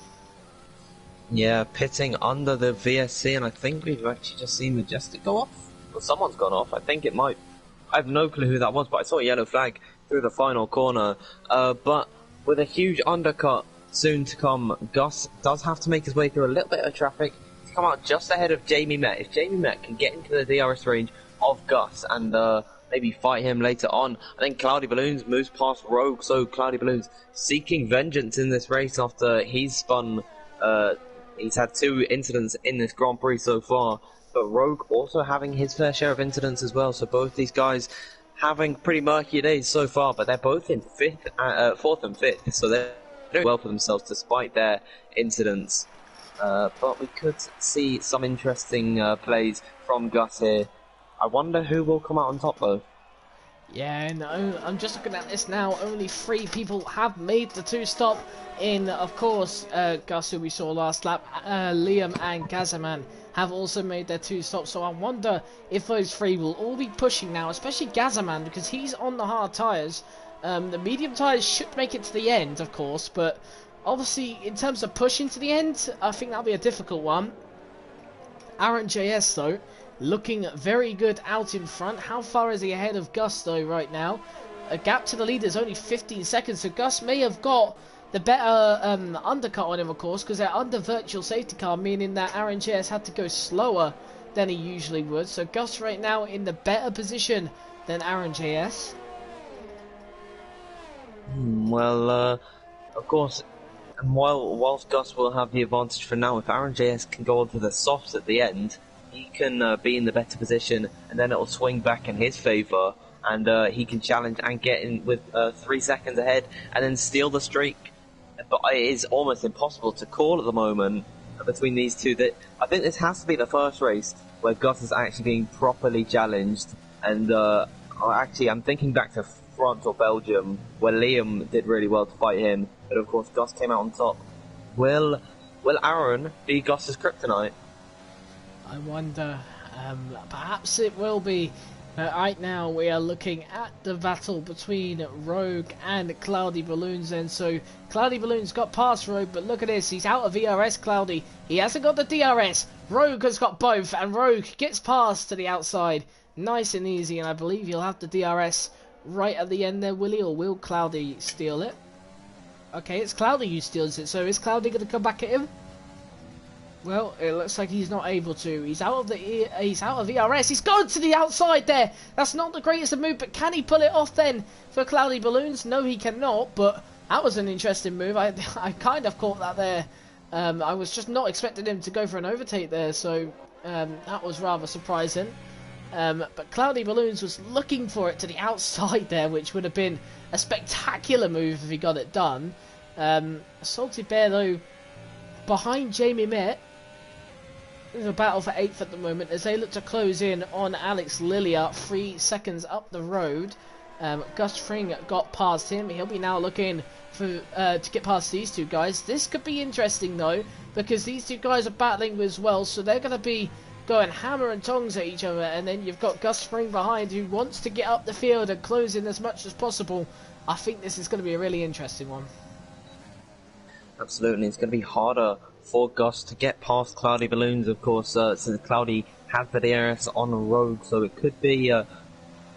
Yeah, pitting under the VSC, and I think we've actually just seen Majestic go off. Well, someone's gone off. I think it might... I have no clue who that was, but I saw a yellow flag through the final corner. But with a huge undercut soon to come, Gus does have to make his way through a little bit of traffic to come out just ahead of Jamie Met. If Jamie Met can get into the DRS range of Gus and maybe fight him later on, I think Cloudy Balloons moves past Rogue, so Cloudy Balloons seeking vengeance in this race after he's spun... He's had 2 incidents in this Grand Prix so far, but Rogue also having his fair share of incidents as well, so both these guys having pretty murky days so far, but they're both in 4th and 5th, so they're doing well for themselves despite their incidents. But we could see some interesting plays from Gus here. I wonder who will come out on top though. Yeah, no, I'm just looking at this now. Only 3 people have made the 2-stop in, of course, Gus, who we saw last lap. Liam and Gazaman have also made their 2-stops, so I wonder if those 3 will all be pushing now, especially Gazaman, because he's on the hard tyres. The medium tyres should make it to the end, of course, but obviously, in terms of pushing to the end, I think that'll be a difficult one. Aaron JS, though, looking very good out in front. How far is he ahead of Gus, though, right now? A gap to the leader is only 15 seconds, so Gus may have got the better undercut on him, of course, because they're under virtual safety car, meaning that Aaron JS had to go slower than he usually would. So Gus right now in the better position than Aaron JS. Well, of course, and whilst Gus will have the advantage for now, if Aaron JS can go onto the softs at the end, he can be in the better position, and then it'll swing back in his favour, and he can challenge and get in with 3 seconds ahead, and then steal the streak. But it is almost impossible to call at the moment between these two. That I think this has to be the first race where Gus is actually being properly challenged, and actually I'm thinking back to France or Belgium, where Liam did really well to fight him, but of course Gus came out on top. Will Aaron be Gus's kryptonite? I wonder. Perhaps it will be. But right now we are looking at the battle between Rogue and Cloudy Balloons, and so Cloudy Balloons got past Rogue, but look at this, he's out of ERS, Cloudy. He hasn't got the DRS. Rogue has got both, and Rogue gets past to the outside. Nice and easy, and I believe he'll have the DRS right at the end there, will he, or will Cloudy steal it? Okay, it's Cloudy who steals it, so is Cloudy going to come back at him? Well, it looks like he's not able to. He's out of ERS. He's gone to the outside there. That's not the greatest of move, but can he pull it off then for Cloudy Balloons? No, he cannot, but that was an interesting move. I kind of caught that there. I was just not expecting him to go for an overtake there, so that was rather surprising. But Cloudy Balloons was looking for it to the outside there, which would have been a spectacular move if he got it done. Salty Bear, though, behind Jamie Met. There's a battle for 8th at the moment as they look to close in on Alex Lilia 3 seconds up the road. Gus Fring got past him. He'll be now looking for to get past these two guys. This could be interesting though, because these two guys are battling as well, so they're going to be going hammer and tongs at each other, and then you've got Gus Fring behind who wants to get up the field and close in as much as possible. I think this is going to be a really interesting one. Absolutely, it's going to be harder for Gus to get past Cloudy Balloons, of course, since Cloudy has the DRS on Rogue, so it could be a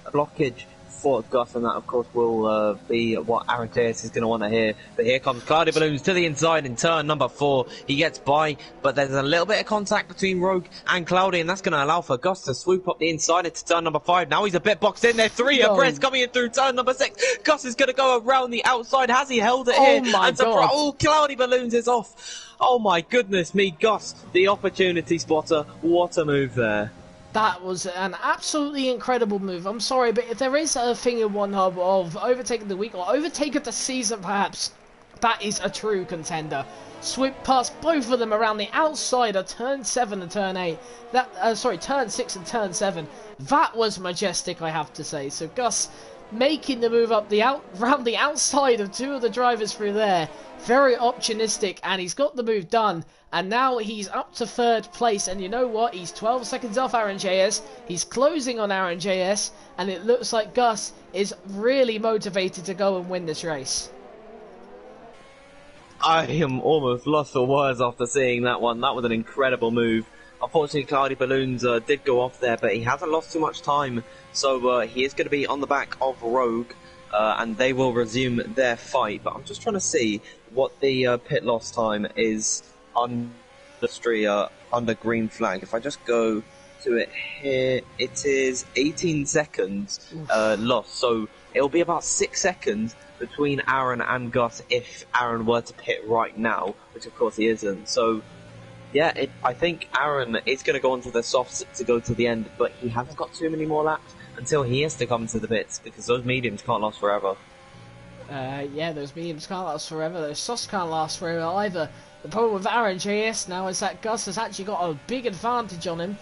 blockage for Gus, and that, of course, will be what Aaron JS is going to want to hear. But here comes Cloudy Balloons to the inside in turn number 4. He gets by, but there's a little bit of contact between Rogue and Cloudy, and that's going to allow for Gus to swoop up the inside into turn number 5. Now he's a bit boxed in there. 3 abreast coming in through turn number 6. Gus is going to go around the outside. Has he held it here? Oh my God. Oh, Cloudy Balloons is off. Oh my goodness me, Gus, the opportunity spotter. What a move there. That was an absolutely incredible move. I'm sorry, but if there is a thing in One Hub of overtaking the week or overtaking the season, perhaps, that is a true contender. Sweep past both of them around the outside of turn 7 and turn 8. Turn 6 and turn 7. That was majestic, I have to say. So Gus making the move up round the outside of 2 of the drivers through there. Very optimistic, and he's got the move done. And now he's up to 3rd place, and you know what? He's 12 seconds off Aaron JS. He's closing on Aaron JS, and it looks like Gus is really motivated to go and win this race. I am almost lost for words after seeing that one. That was an incredible move. Unfortunately, Cloudy Balloons did go off there, but he hasn't lost too much time, so he is going to be on the back of Rogue, and they will resume their fight. But I'm just trying to see what the pit loss time is on Austria under green flag. If I just go to it here, it is 18 seconds lost, so it'll be about 6 seconds between Aaron and Gus if Aaron were to pit right now, which of course he isn't. So yeah, I think Aaron is going to go onto the softs to go to the end, but he hasn't got too many more laps until he has to come to the pits, because those mediums can't last forever. Yeah, those mediums can't last forever, those softs can't last forever either. The problem with Aaron JS now is that Gus has actually got a big advantage on him,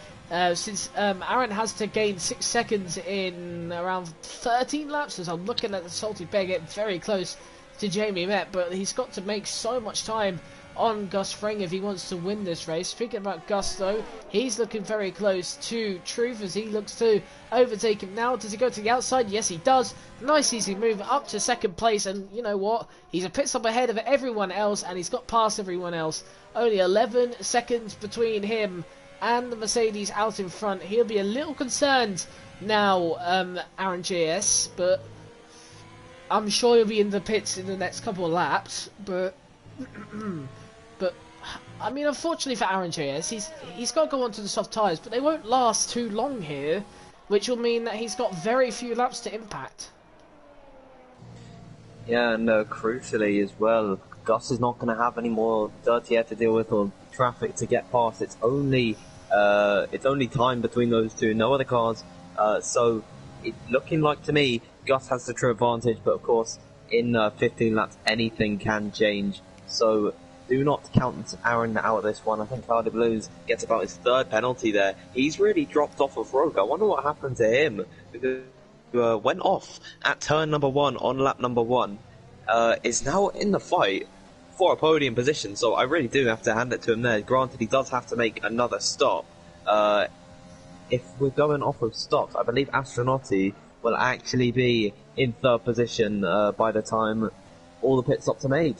since Aaron has to gain 6 seconds in around 13 laps, as I'm looking at the Salty Bear getting very close to Jamie Met, but he's got to make so much time on Gus Fring if he wants to win this race. Speaking about Gus though, he's looking very close to Truth as he looks to overtake him now. Does he go to the outside? Yes, he does. Nice easy move up to 2nd place, and you know what? He's a pit stop ahead of everyone else, and he's got past everyone else. Only 11 seconds between him and the Mercedes out in front. He'll be a little concerned now, Aaron JS, but I'm sure he'll be in the pits in the next couple of laps, but but I mean, unfortunately for Aaron JS, he's got to go onto the soft tyres, but they won't last too long here, which will mean that he's got very few laps to impact. Yeah, and crucially as well, Gus is not going to have any more dirty air to deal with or traffic to get past. It's only time between those two, no other cars. So it's looking like to me, Gus has the true advantage, but of course, in 15 laps, anything can change. So do not count Aaron out of this one. I think Cloudy Blues gets about his third penalty there. He's really dropped off of Rogue. I wonder what happened to him, because he went off at turn number 1 on lap number 1. Is now in the fight for a podium position, so I really do have to hand it to him there. Granted, he does have to make another stop. If we're going off of stops, I believe Astronauti will actually be in third position by the time all the pit stops are made.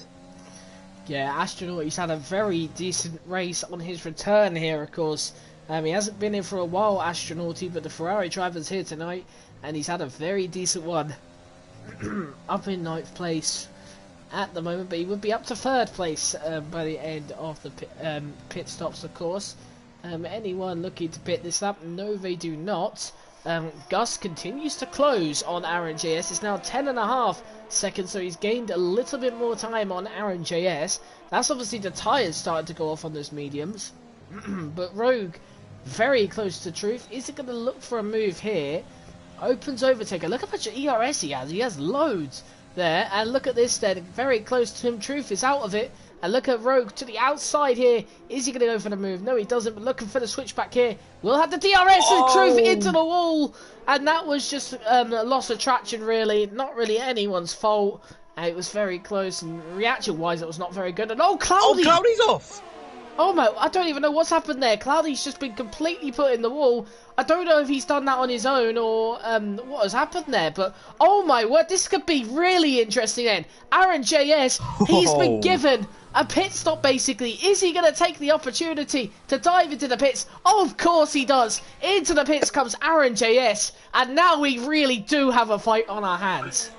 Yeah, Astronauti's had a very decent race on his return here, of course. He hasn't been in for a while, Astronauti, but the Ferrari driver's here tonight, and he's had a very decent one. Up in 9th place at the moment, but he would be up to 3rd place by the end of the pit stops, of course. Anyone looking to pit this lap? No, they do not. Gus continues to close on Aaron JS. It's now 10.5 seconds, so he's gained a little bit more time on Aaron JS. That's obviously the tyres starting to go off on those mediums. But Rogue, very close to truth. Is it going to look for a move here? Opens overtaker. Look how much ERS he has. He has loads there. And look at this then. Very close to him. Truth is out of it. And look at Rogue to the outside here. Is he going to go for the move? No, he doesn't. But looking for the switchback here. We'll have the DRS and Truth into the wall. And that was just a loss of traction, really. Not really anyone's fault. It was very close. And reaction-wise, it was not very good. And Cloudy! Oh, Cloudy's off! Oh my, I don't even know what's happened there. Cloudy's just been completely put in the wall. I don't know if he's done that on his own or what has happened there. But, oh my word, this could be really interesting then. Aaron JS, he's been given a pit stop basically. Is he going to take the opportunity to dive into the pits? Oh, of course he does. Into the pits comes Aaron JS. And now we really do have a fight on our hands.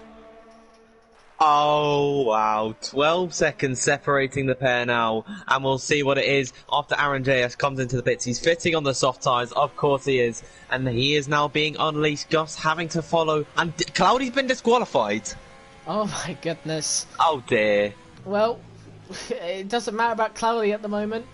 Oh, wow. 12 seconds separating the pair now. And we'll see what it is after Aaron JS comes into the pits. He's fitting on the soft tyres. Of course he is. And he is now being unleashed. Gus having to follow. And Cloudy's been disqualified. Oh, my goodness. Oh, dear. Well, it doesn't matter about Cloudy at the moment.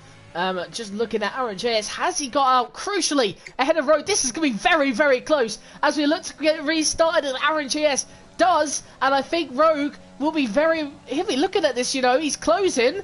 Just looking at Aaron JS, has he got out crucially ahead of Rogue? This is going to be very, very close as we look to get restarted, and Aaron JS does, and I think Rogue will be he'll be looking at this, you know, he's closing,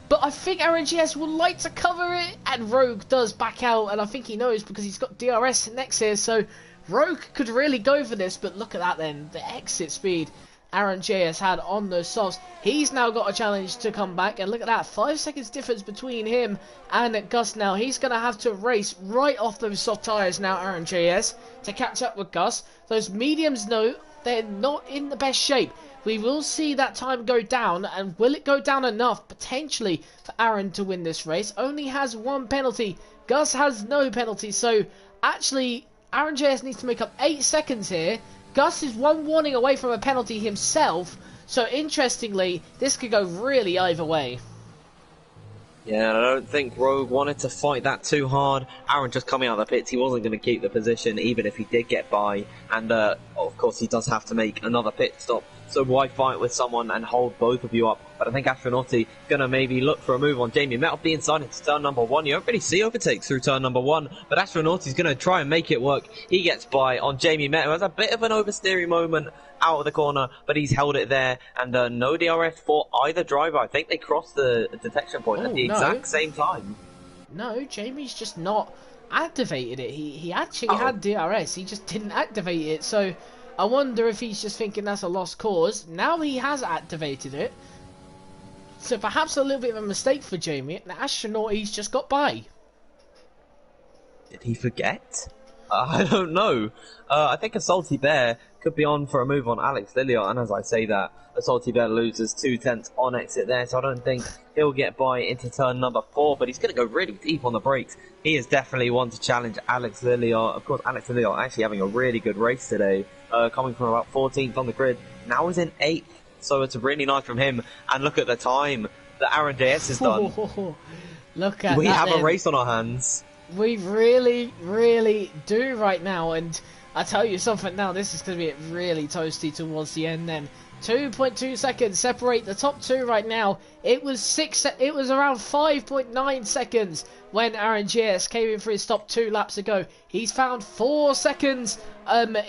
but I think Aaron JS will like to cover it, and Rogue does back out, and I think he knows because he's got DRS next here, so Rogue could really go for this, but look at that then, the exit speed Aaron JS had on those softs. He's now got a challenge to come back, and look at that, 5 seconds difference between him and Gus now. He's going to have to race right off those soft tyres now, Aaron JS, to catch up with Gus. Those mediums, no, they're not in the best shape. We will see that time go down, and will it go down enough, potentially, for Aaron to win this race? Only has 1 penalty. Gus has no penalty, so actually, Aaron JS needs to make up 8 seconds here. Gus is 1 warning away from a penalty himself, so interestingly, this could go really either way. Yeah, I don't think Rogue wanted to fight that too hard. Aaron just coming out of the pits, he wasn't going to keep the position, even if he did get by. And, of course, he does have to make another pit stop. So why fight with someone and hold both of you up? But I think Astronauti going to maybe look for a move on Jamie Met. Be inside into turn number 1. You don't really see overtakes through turn number 1. But Astronauti's going to try and make it work. He gets by on Jamie Met, who has a bit of an oversteering moment out of the corner, but he's held it there. And no DRS for either driver. I think they crossed the detection point at the exact same time. No, Jamie's just not activated it. He actually had DRS. He just didn't activate it. So I wonder if he's just thinking that's a lost cause. Now he has activated it. So perhaps a little bit of a mistake for Jamie. And the astronaut, he's just got by. Did he forget? I don't know. I think a salty bear could be on for a move on Alex Lilliot. And as I say that, The Salty Bear loses 2/10 on exit there, so I don't think he'll get by into turn number 4, but he's going to go really deep on the brakes. He is definitely one to challenge Alex Lilliard. Of course, Alex Lilliard actually having a really good race today, coming from about 14th on the grid. Now he's in 8th, so it's really nice from him. And look at the time that Aaron JS has done. Look at we that have then. a race on our hands. We really, really do right now, and I tell you something now, this is going to be really toasty towards the end then. 2.2 seconds separate the top two right now. It was around 5.9 seconds when Aaron JS came in for his stop 2 laps ago. He's found 4 seconds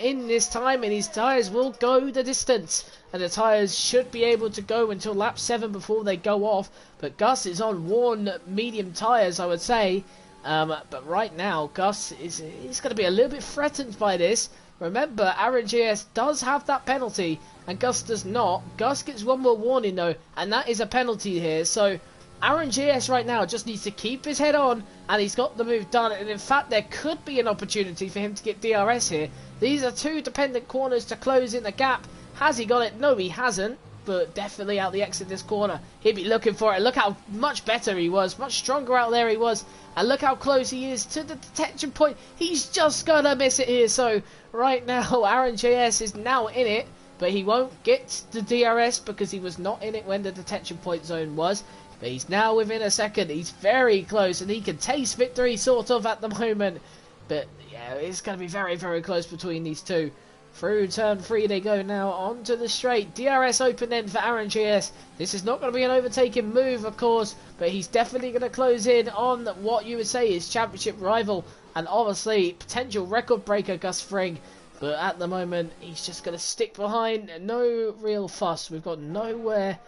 in this time, and his tyres will go the distance. And the tyres should be able to go until lap 7 before they go off. But Gus is on worn medium tyres, I would say. But right now, Gus is going to be a little bit threatened by this. Remember, Aaron JS does have that penalty, and Gus does not. Gus gets one more warning though, and that is a penalty here. So Aaron JS right now just needs to keep his head on, and he's got the move done. And in fact, there could be an opportunity for him to get DRS here. These are 2 dependent corners to close in the gap. Has he got it? No, he hasn't. But definitely out the exit this corner. He'd be looking for it. Look how much better he was. Much stronger out there he was. And look how close he is to the detection point. He's just going to miss it here. So right now, Aaron JS is now in it. But he won't get the DRS because he was not in it when the detection point zone was. But he's now within a second. He's very close. And he can taste victory sort of at the moment. But yeah, it's going to be very, very close between these two. Through turn 3 they go now onto the straight. DRS open then for Aaron JS. This is not going to be an overtaking move, of course, but he's definitely going to close in on what you would say is championship rival and obviously potential record breaker Gus Fring. But at the moment, he's just going to stick behind. No real fuss. We've got no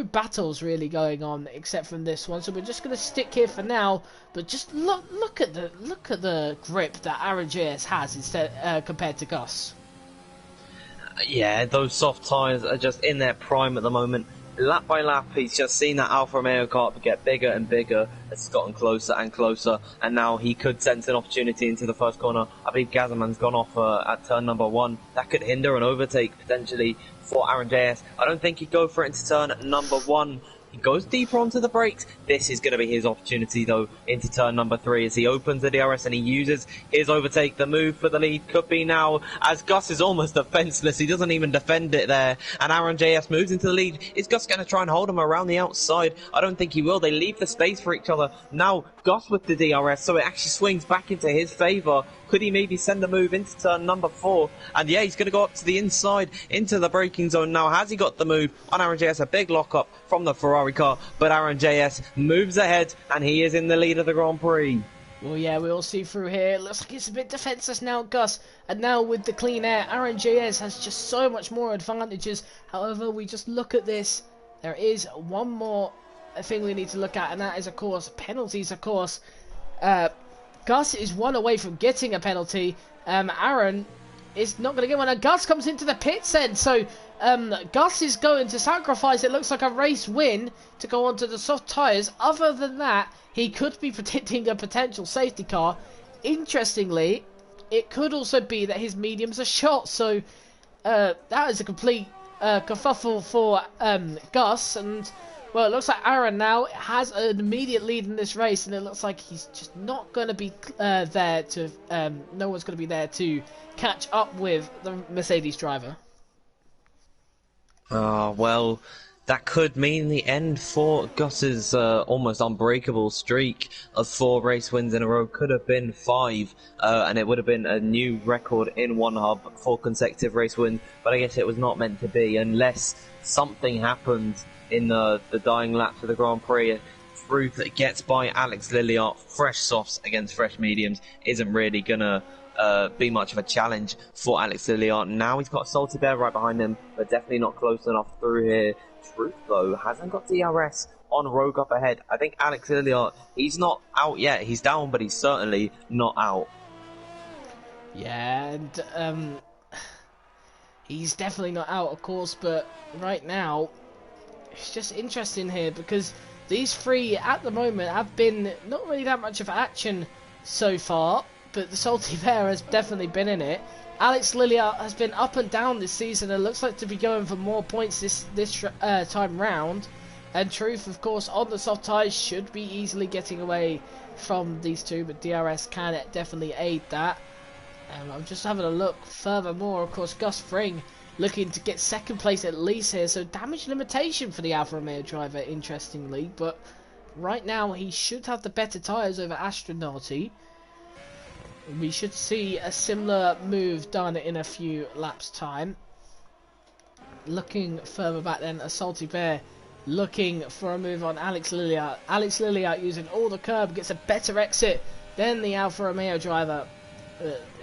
battles really going on except from this one. So we're just going to stick here for now. But just look at the grip that Aaron JS has instead compared to Gus. Yeah, those soft tyres are just in their prime at the moment. Lap by lap, he's just seen that Alfa Romeo car get bigger and bigger as it's gotten closer and closer, and now he could sense an opportunity into the first corner. I believe Gazzaman's gone off at turn number 1. That could hinder an overtake potentially for Aaron JS. I don't think he'd go for it into turn number 1. He goes deeper onto the brakes. This is going to be his opportunity, though, into turn number 3 as he opens the DRS and he uses his overtake. The move for the lead could be now, as Gus is almost defenseless. He doesn't even defend it there. And Aaron JS moves into the lead. Is Gus going to try and hold him around the outside? I don't think he will. They leave the space for each other. Now, Gus with the DRS, so it actually swings back into his favour. Could he maybe send a move into turn number 4? And yeah, he's going to go up to the inside, into the braking zone now. Has he got the move on Aaron JS? A big lock-up from the Ferrari car. But Aaron JS moves ahead, and he is in the lead of the Grand Prix. Well, yeah, we'll see through here. It looks like it's a bit defenseless now, Gus. And now with the clean air, Aaron JS has just so much more advantages. However, we just look at this. There is one more thing we need to look at, and that is, of course, penalties, of course. Gus is one away from getting a penalty. Aaron is not going to get one. And Gus comes into the pits then. So Gus is going to sacrifice, it looks like, a race win to go onto the soft tyres. Other than that, he could be predicting a potential safety car. Interestingly, it could also be that his mediums are shot. So that is a complete kerfuffle for Gus. And well, it looks like Aaron now has an immediate lead in this race, and it looks like he's just not going to be there to... no one's going to be there to catch up with the Mercedes driver. Well, that could mean the end for Gus's almost unbreakable streak of 4 race wins in a row. Could have been 5, and it would have been a new record in One Hub, 4 consecutive race wins, but I guess it was not meant to be unless something happens in the dying laps of the Grand Prix. Fruit that gets by Alex Lilliard, fresh softs against fresh mediums, isn't really going to be much of a challenge for Alex Lilliard. Now he's got a Salty Bear right behind him, but definitely not close enough through here. Truth, though, hasn't got DRS on Rogue up ahead. I think Alex Lilliard, he's not out yet. He's down, but he's certainly not out. Yeah, and he's definitely not out, of course, but right now it's just interesting here because these 3 at the moment have been not really that much of action so far, but the Salty Bear has definitely been in it. Alex Lilia has been up and down this season and looks like to be going for more points this time round. And Truth, of course, on the soft tyres should be easily getting away from these two, but DRS can definitely aid that. I'm just having a look furthermore. Of course, Gus Fring looking to get second place at least here, so damage limitation for the Alfa Romeo driver, interestingly. But right now, he should have the better tyres over Astronauti. We should see a similar move done in a few laps' time. Looking further back then, a Salty Bear looking for a move on Alex Lilia. Alex Lilia using all the curb, gets a better exit than the Alfa Romeo driver.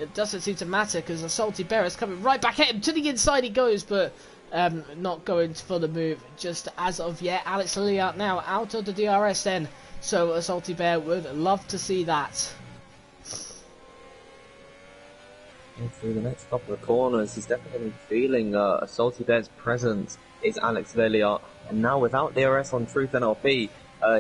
It doesn't seem to matter because the Salty Bear is coming right back at him. To the inside he goes, but not going for the move just as of yet. Alex Lilia now out of the DRS then, so a Salty Bear would love to see that. And through the next couple of corners, he's definitely feeling a Salty Bear's presence is Alex Lilia. And now without DRS on Truth NLP,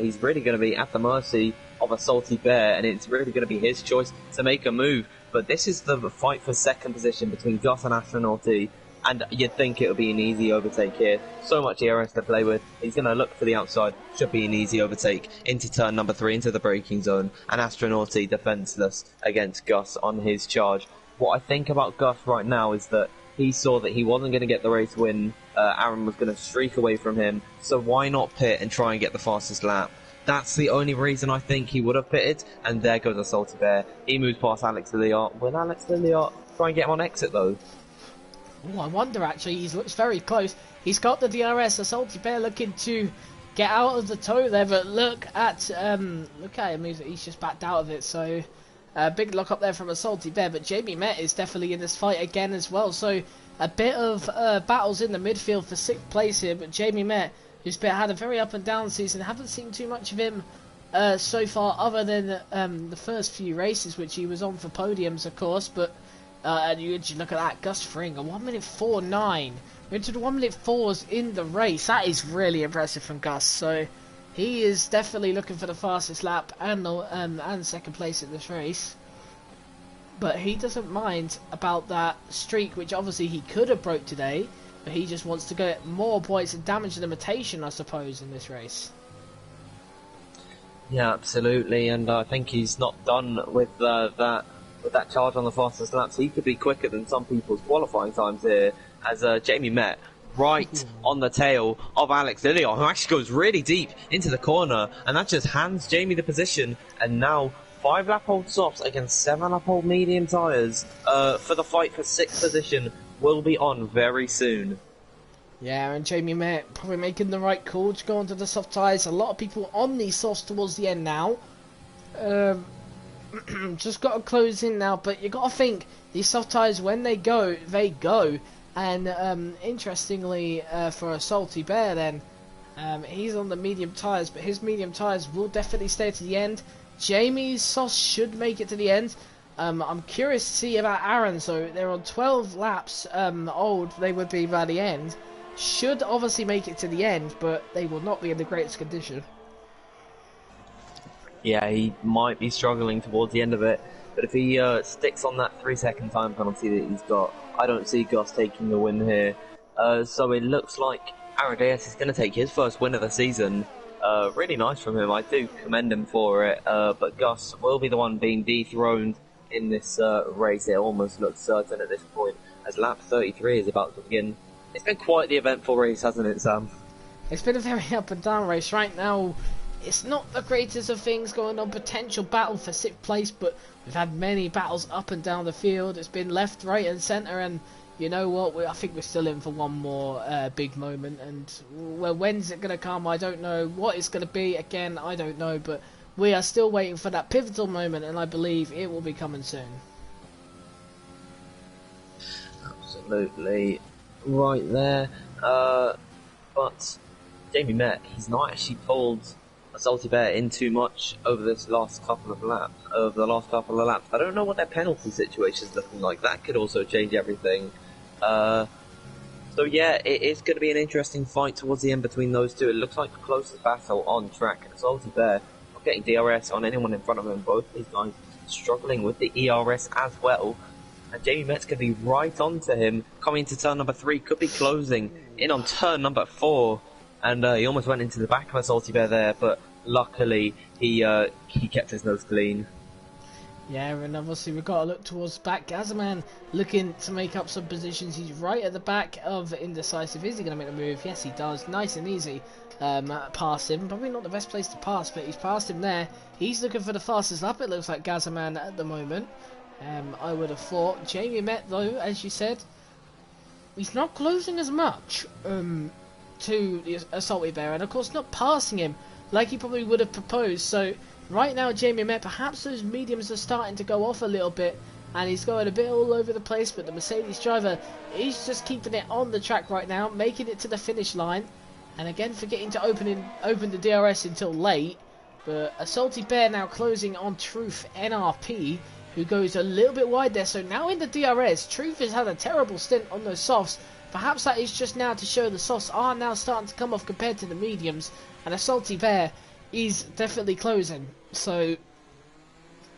he's really going to be at the mercy of a Salty Bear, and it's really going to be his choice to make a move. But this is the fight for second position between Gus and Astronauti, and you'd think it would be an easy overtake here. So much DRS to play with. He's going to look for the outside. Should be an easy overtake into turn number 3, into the braking zone, and Astronauti defenseless against Gus on his charge. What I think about Gus right now is that he saw that he wasn't going to get the race win. Aaron was going to streak away from him, so why not pit and try and get the fastest lap? That's the only reason I think he would have pitted, and there goes a Salty Bear. He moves past Alex Lilia. Will Alex Lilia try and get him on exit though? Oh, I wonder actually, he looks very close. He's got the DRS, a Salty Bear looking to get out of the tow there, but look at him, he's just backed out of it, so big lock up there from a Salty Bear. But Jamie Met is definitely in this fight again as well, so a bit of battles in the midfield for 6th place here. But Jamie Met, who's had a very up and down season, haven't seen too much of him so far, other than the first few races, which he was on for podiums, of course. But and you look at that, Gus Fring, a 1:49. We're into the 1:4s in the race. That is really impressive from Gus. So he is definitely looking for the fastest lap and second place in this race. But he doesn't mind about that streak, which obviously he could have broke today. But he just wants to get more points and damage limitation, I suppose, in this race. Yeah, absolutely. And I think he's not done with that charge on the fastest laps. He could be quicker than some people's qualifying times here, as Jamie Met right on the tail of Alex Lilia, who actually goes really deep into the corner, and that just hands Jamie the position. And now 5 lap old softs against 7 lap old medium tyres for the fight for 6th position will be on very soon. Yeah, and Jamie Met probably making the right call to go onto the soft tyres. A lot of people on these softs towards the end now. Just got to close in now, but you got to think these soft tyres, when they go, they go. And interestingly, for a Salty Bear, then he's on the medium tyres, but his medium tyres will definitely stay to the end. Jamie's softs should make it to the end. I'm curious to see about Aaron. So they're on 12 laps old. They would be by the end. Should obviously make it to the end, but they will not be in the greatest condition. Yeah, he might be struggling towards the end of it, but if he sticks on that 3-second time penalty that he's got, I don't see Gus taking the win here. So it looks like Aaron Diaz is going to take his first win of the season. Really nice from him. I do commend him for it. But Gus will be the one being dethroned in this race. It almost looks certain at this point, as lap 33 is about to begin. It's been quite the eventful race, hasn't it, Sam? It's been a very up and down race. Right now, it's not the greatest of things going on. Potential battle for 6th place, but we've had many battles up and down the field. It's been left, right and centre, and you know what? I think we're still in for one more big moment. And well, when's it going to come? I don't know. What it's going to be, again, I don't know. But we are still waiting for that pivotal moment, and I believe it will be coming soon. Absolutely. Right there. But Jamie Met, he's not actually pulled a Salty Bear in too much over this last couple of laps. I don't know what their penalty situation is looking like. That could also change everything. So yeah, it is going to be an interesting fight towards the end between those two. It looks like the closest battle on track. Salty Bear not getting DRS on anyone in front of him. Both these guys struggling with the ERS as well. and Jamie Metz could be right onto him, coming into turn number 3, could be closing in on turn number 4, and he almost went into the back of a Salty Bear there, but luckily he kept his nose clean. Yeah, and obviously we've got to look towards back. Gazaman looking to make up some positions. He's right at the back of Indecisive. Is he going to make the move? Yes, he does. Nice and easy. Past him. Probably not the best place to pass, but he's passed him there. He's looking for the fastest lap, it looks like, Gazaman at the moment. I would have thought. Jamie Met, though, as you said, he's not closing as much to the Salty Bear, and of course not passing him like he probably would have proposed. So right now, Jamie Met, perhaps those mediums are starting to go off a little bit, and he's going a bit all over the place, but the Mercedes driver is just keeping it on the track right now, making it to the finish line, and again forgetting to open the DRS until late. But a Salty Bear now closing on Truth NRP, who goes a little bit wide there. So now in the DRS, Truth has had a terrible stint on those softs. Perhaps that is just now to show the softs are now starting to come off compared to the mediums, and a Salty Bear is definitely closing. So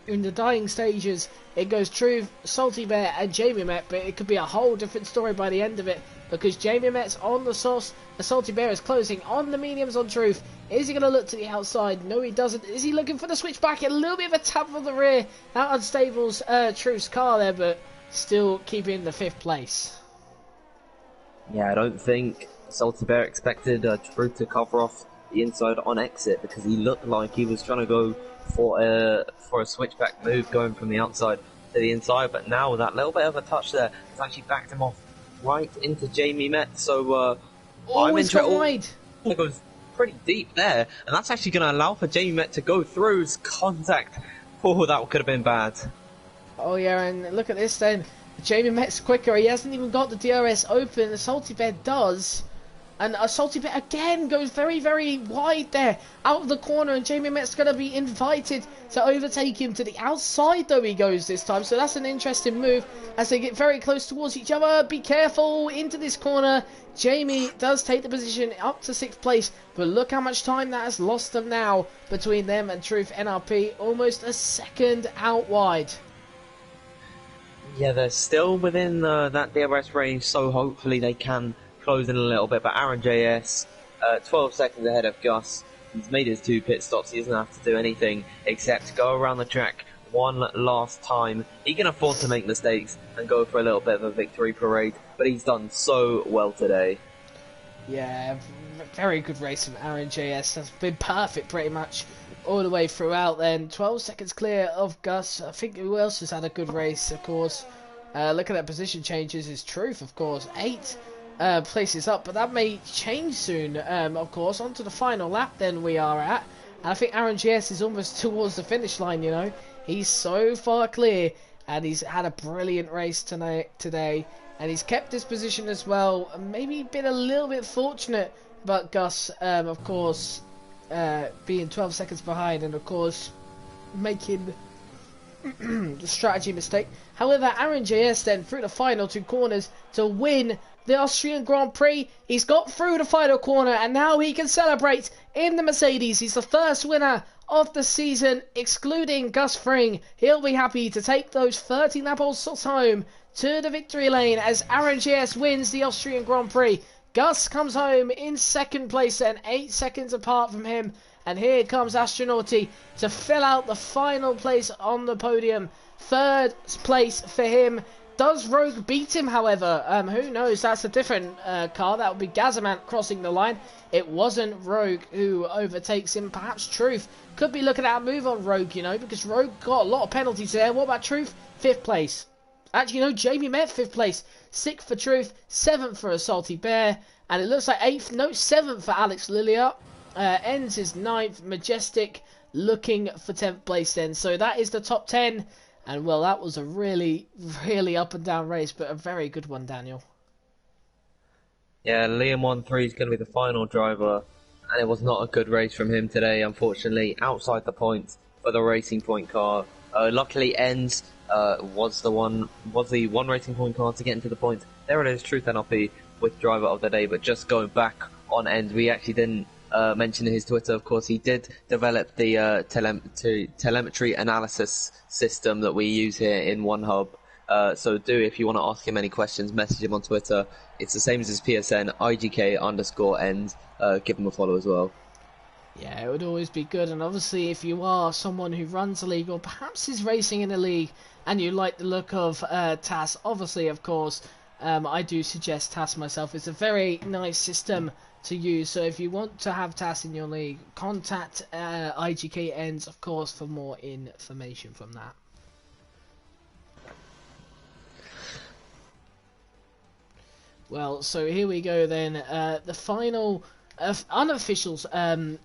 in the dying stages, it goes Truth, Salty Bear and Jamie Met, but it could be a whole different story by the end of it, because Jamie Met's on the sauce, the Salty Bear is closing on the mediums on Truth. Is he going to look to the outside? No, he doesn't. Is he looking for the switch back? A little bit of a tap from the rear, out unstables Truth's car there, but still keeping the 5th place. Yeah, I don't think Salty Bear expected Truth to cover off the inside on exit, because he looked like he was trying to go for a switchback move going from the outside to the inside, but now with that little bit of a touch there, it's actually backed him off right into Jamie Met. So He's gone wide. It goes pretty deep there, and that's actually going to allow for Jamie Met to go through his contact. Oh, that could have been bad. Oh yeah, and look at this then. Jamie Met's quicker. He hasn't even got the DRS open. The Salty Bear does. And a Salty Bear again goes very, very wide there, out of the corner, and Jamie Met's going to be invited to overtake him to the outside, though he goes this time. So that's an interesting move as they get very close towards each other. Be careful into this corner. Jamie does take the position up to 6th place, but look how much time that has lost them now between them and Truth NRP. Almost a second out wide. Yeah, they're still within that DRS range, so hopefully they can close in a little bit. But Aaron JS, 12 seconds ahead of Gus. He's made his 2 pit stops. He doesn't have to do anything except go around the track one last time. He can afford to make mistakes and go for a little bit of a victory parade, but he's done so well today. Yeah, very good race from Aaron JS. That's been perfect pretty much all the way throughout then. 12 seconds clear of Gus. I think who else has had a good race, of course. Look at that position changes. Is Truth, of course. 8 places up, but that may change soon, of course. Onto the final lap then we are at. And I think Aaron JS is almost towards the finish line, you know. He's so far clear, and he's had a brilliant race today. And he's kept his position as well. Maybe been a little bit fortunate, but Gus, of course, being 12 seconds behind, and of course making the strategy mistake. However, Aaron JS then through the final 2 corners to win the Austrian Grand Prix. He's got through the final corner, and now he can celebrate in the Mercedes. He's the first winner of the season, excluding Gus Fring. He'll be happy to take those 30 lap holes home to the victory lane as Aaron JS wins the Austrian Grand Prix. Gus comes home in 2nd place and 8 seconds apart from him. And here comes Astronauti to fill out the final place on the podium. 3rd place for him. Does Rogue beat him, however? Who knows? That's a different car. That would be Gazamant crossing the line. It wasn't Rogue who overtakes him. Perhaps Truth could be looking at a move on Rogue, you know, because Rogue got a lot of penalties there. What about Truth? 5th place. Actually, no, Jamie Met 5th place. 6th for Truth, 7th for a Salty Bear, and it looks like 8th, no, 7th for Alex Lilia. Ends his 9th, Majestic looking for 10th place then. So that is the top 10, and well, that was a really, really up and down race, but a very good one, Daniel. Yeah, Liam 1-3 is going to be the final driver, and it was not a good race from him today, unfortunately, outside the points for the Racing Point car. Luckily, Ends was the one Racing Point car to get into the points. There it is, Truth NLP with driver of the day. But just going back on Ends, we actually didn't mention in his Twitter, of course, he did develop the telemetry analysis system that we use here in OneHub. So do, if you want to ask him any questions, message him on Twitter. It's the same as his PSN, IGK_end. Give him a follow as well. Yeah, it would always be good. And obviously, if you are someone who runs a league or perhaps is racing in a league and you like the look of TAS, obviously, of course, I do suggest TAS myself. It's a very nice system to use. So if you want to have TAS in your league, contact IGK Ends, of course, for more information from that. Well, so here we go then. The final unofficial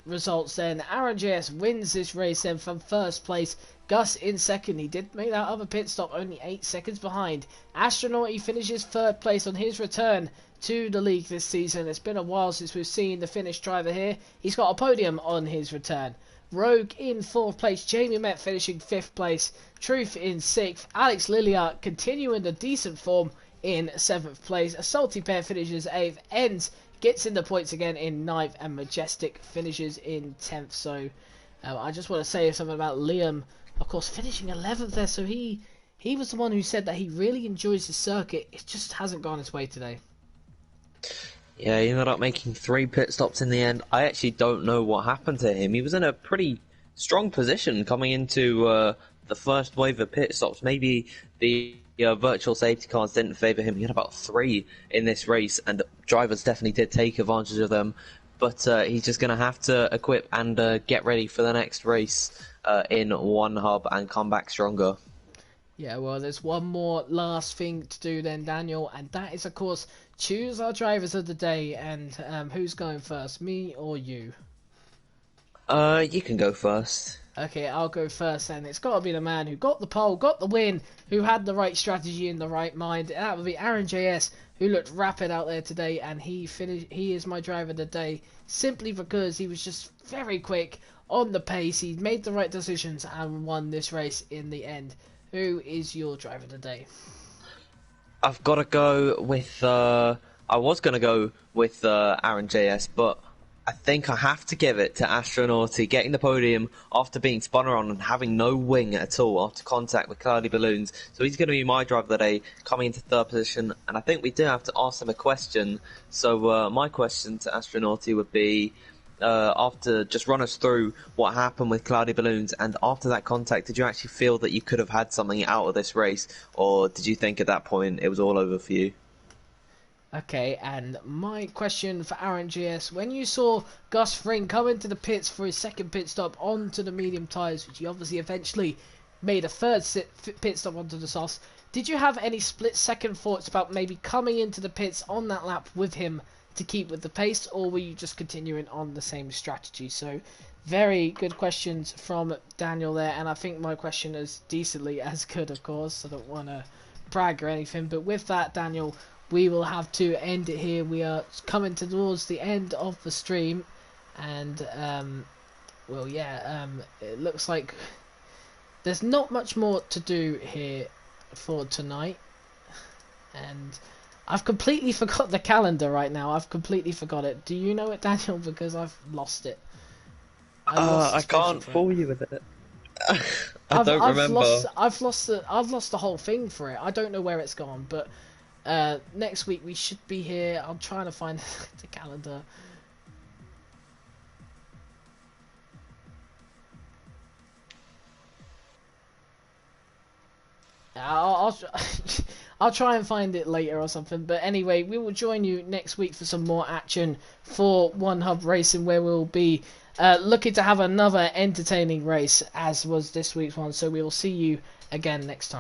results then. Aaron JS wins this race then from first place. Gus in second. He did make that other pit stop, only 8 seconds behind. Astronaut, he finishes third place on his return to the league this season. It's been a while since we've seen the Finnish driver here. He's got a podium on his return. Rogue in fourth place. Jamie Met finishing fifth place. Truth in sixth. Alex Lilia continuing the decent form in seventh place. A salty pair finishes eighth. Ends gets in the points again in ninth, and Majestic finishes in 10th. So I just want to say something about Liam, of course, finishing 11th there. So he was the one who said that he really enjoys the circuit. It just hasn't gone his way today. Yeah, he ended up making 3 pit stops in the end. I actually don't know what happened to him. He was in a pretty strong position coming into the first wave of pit stops. Maybe the virtual safety cars didn't favour him. He had about 3 in this race, and drivers definitely did take advantage of them. But he's just going to have to equip and get ready for the next race in One Hub and come back stronger. Yeah, well, there's one more last thing to do then, Daniel, and that is, of course, choose our drivers of the day. And who's going first, me or you? You can go first. Okay, I'll go first then. It's got to be the man who got the pole, got the win, who had the right strategy in the right mind. That would be Aaron JS, who looked rapid out there today, and he is my driver of the day simply because he was just very quick on the pace. He made the right decisions and won this race in the end. Who is your driver of the day? I've got to go with... I was going to go with Aaron JS, but I think I have to give it to Astronauty, getting the podium after being spun around and having no wing at all after contact with cloudy balloons. So he's going to be my driver of the day, coming into third position. And I think we do have to ask him a question. So my question to Astronauty would be, after, just run us through what happened with cloudy balloons, and after that contact, did you actually feel that you could have had something out of this race, or did you think at that point it was all over for you? Okay, and my question for Aaron GS, when you saw Gus Fring come into the pits for his second pit stop onto the medium tyres, which he obviously eventually made a third pit stop onto the softs, did you have any split-second thoughts about maybe coming into the pits on that lap with him to keep with the pace, or were you just continuing on the same strategy? So, very good questions from Daniel there, and I think my question is decently as good, of course. I don't want to brag or anything, but with that, Daniel, we will have to end it here. We are coming towards the end of the stream, and well, yeah, it looks like there's not much more to do here for tonight, and I've completely forgot the calendar right now. I've completely forgot it. Do you know it, Daniel? Because I've lost it. I can't fool you with it. I don't remember. I've lost the whole thing for it. I don't know where it's gone, but next week we should be here. I'm trying to find the calendar. I'll try and find it later or something. But anyway, we will join you next week for some more action for One Hub Racing, where we'll be looking to have another entertaining race as was this week's one. So we will see you again next time.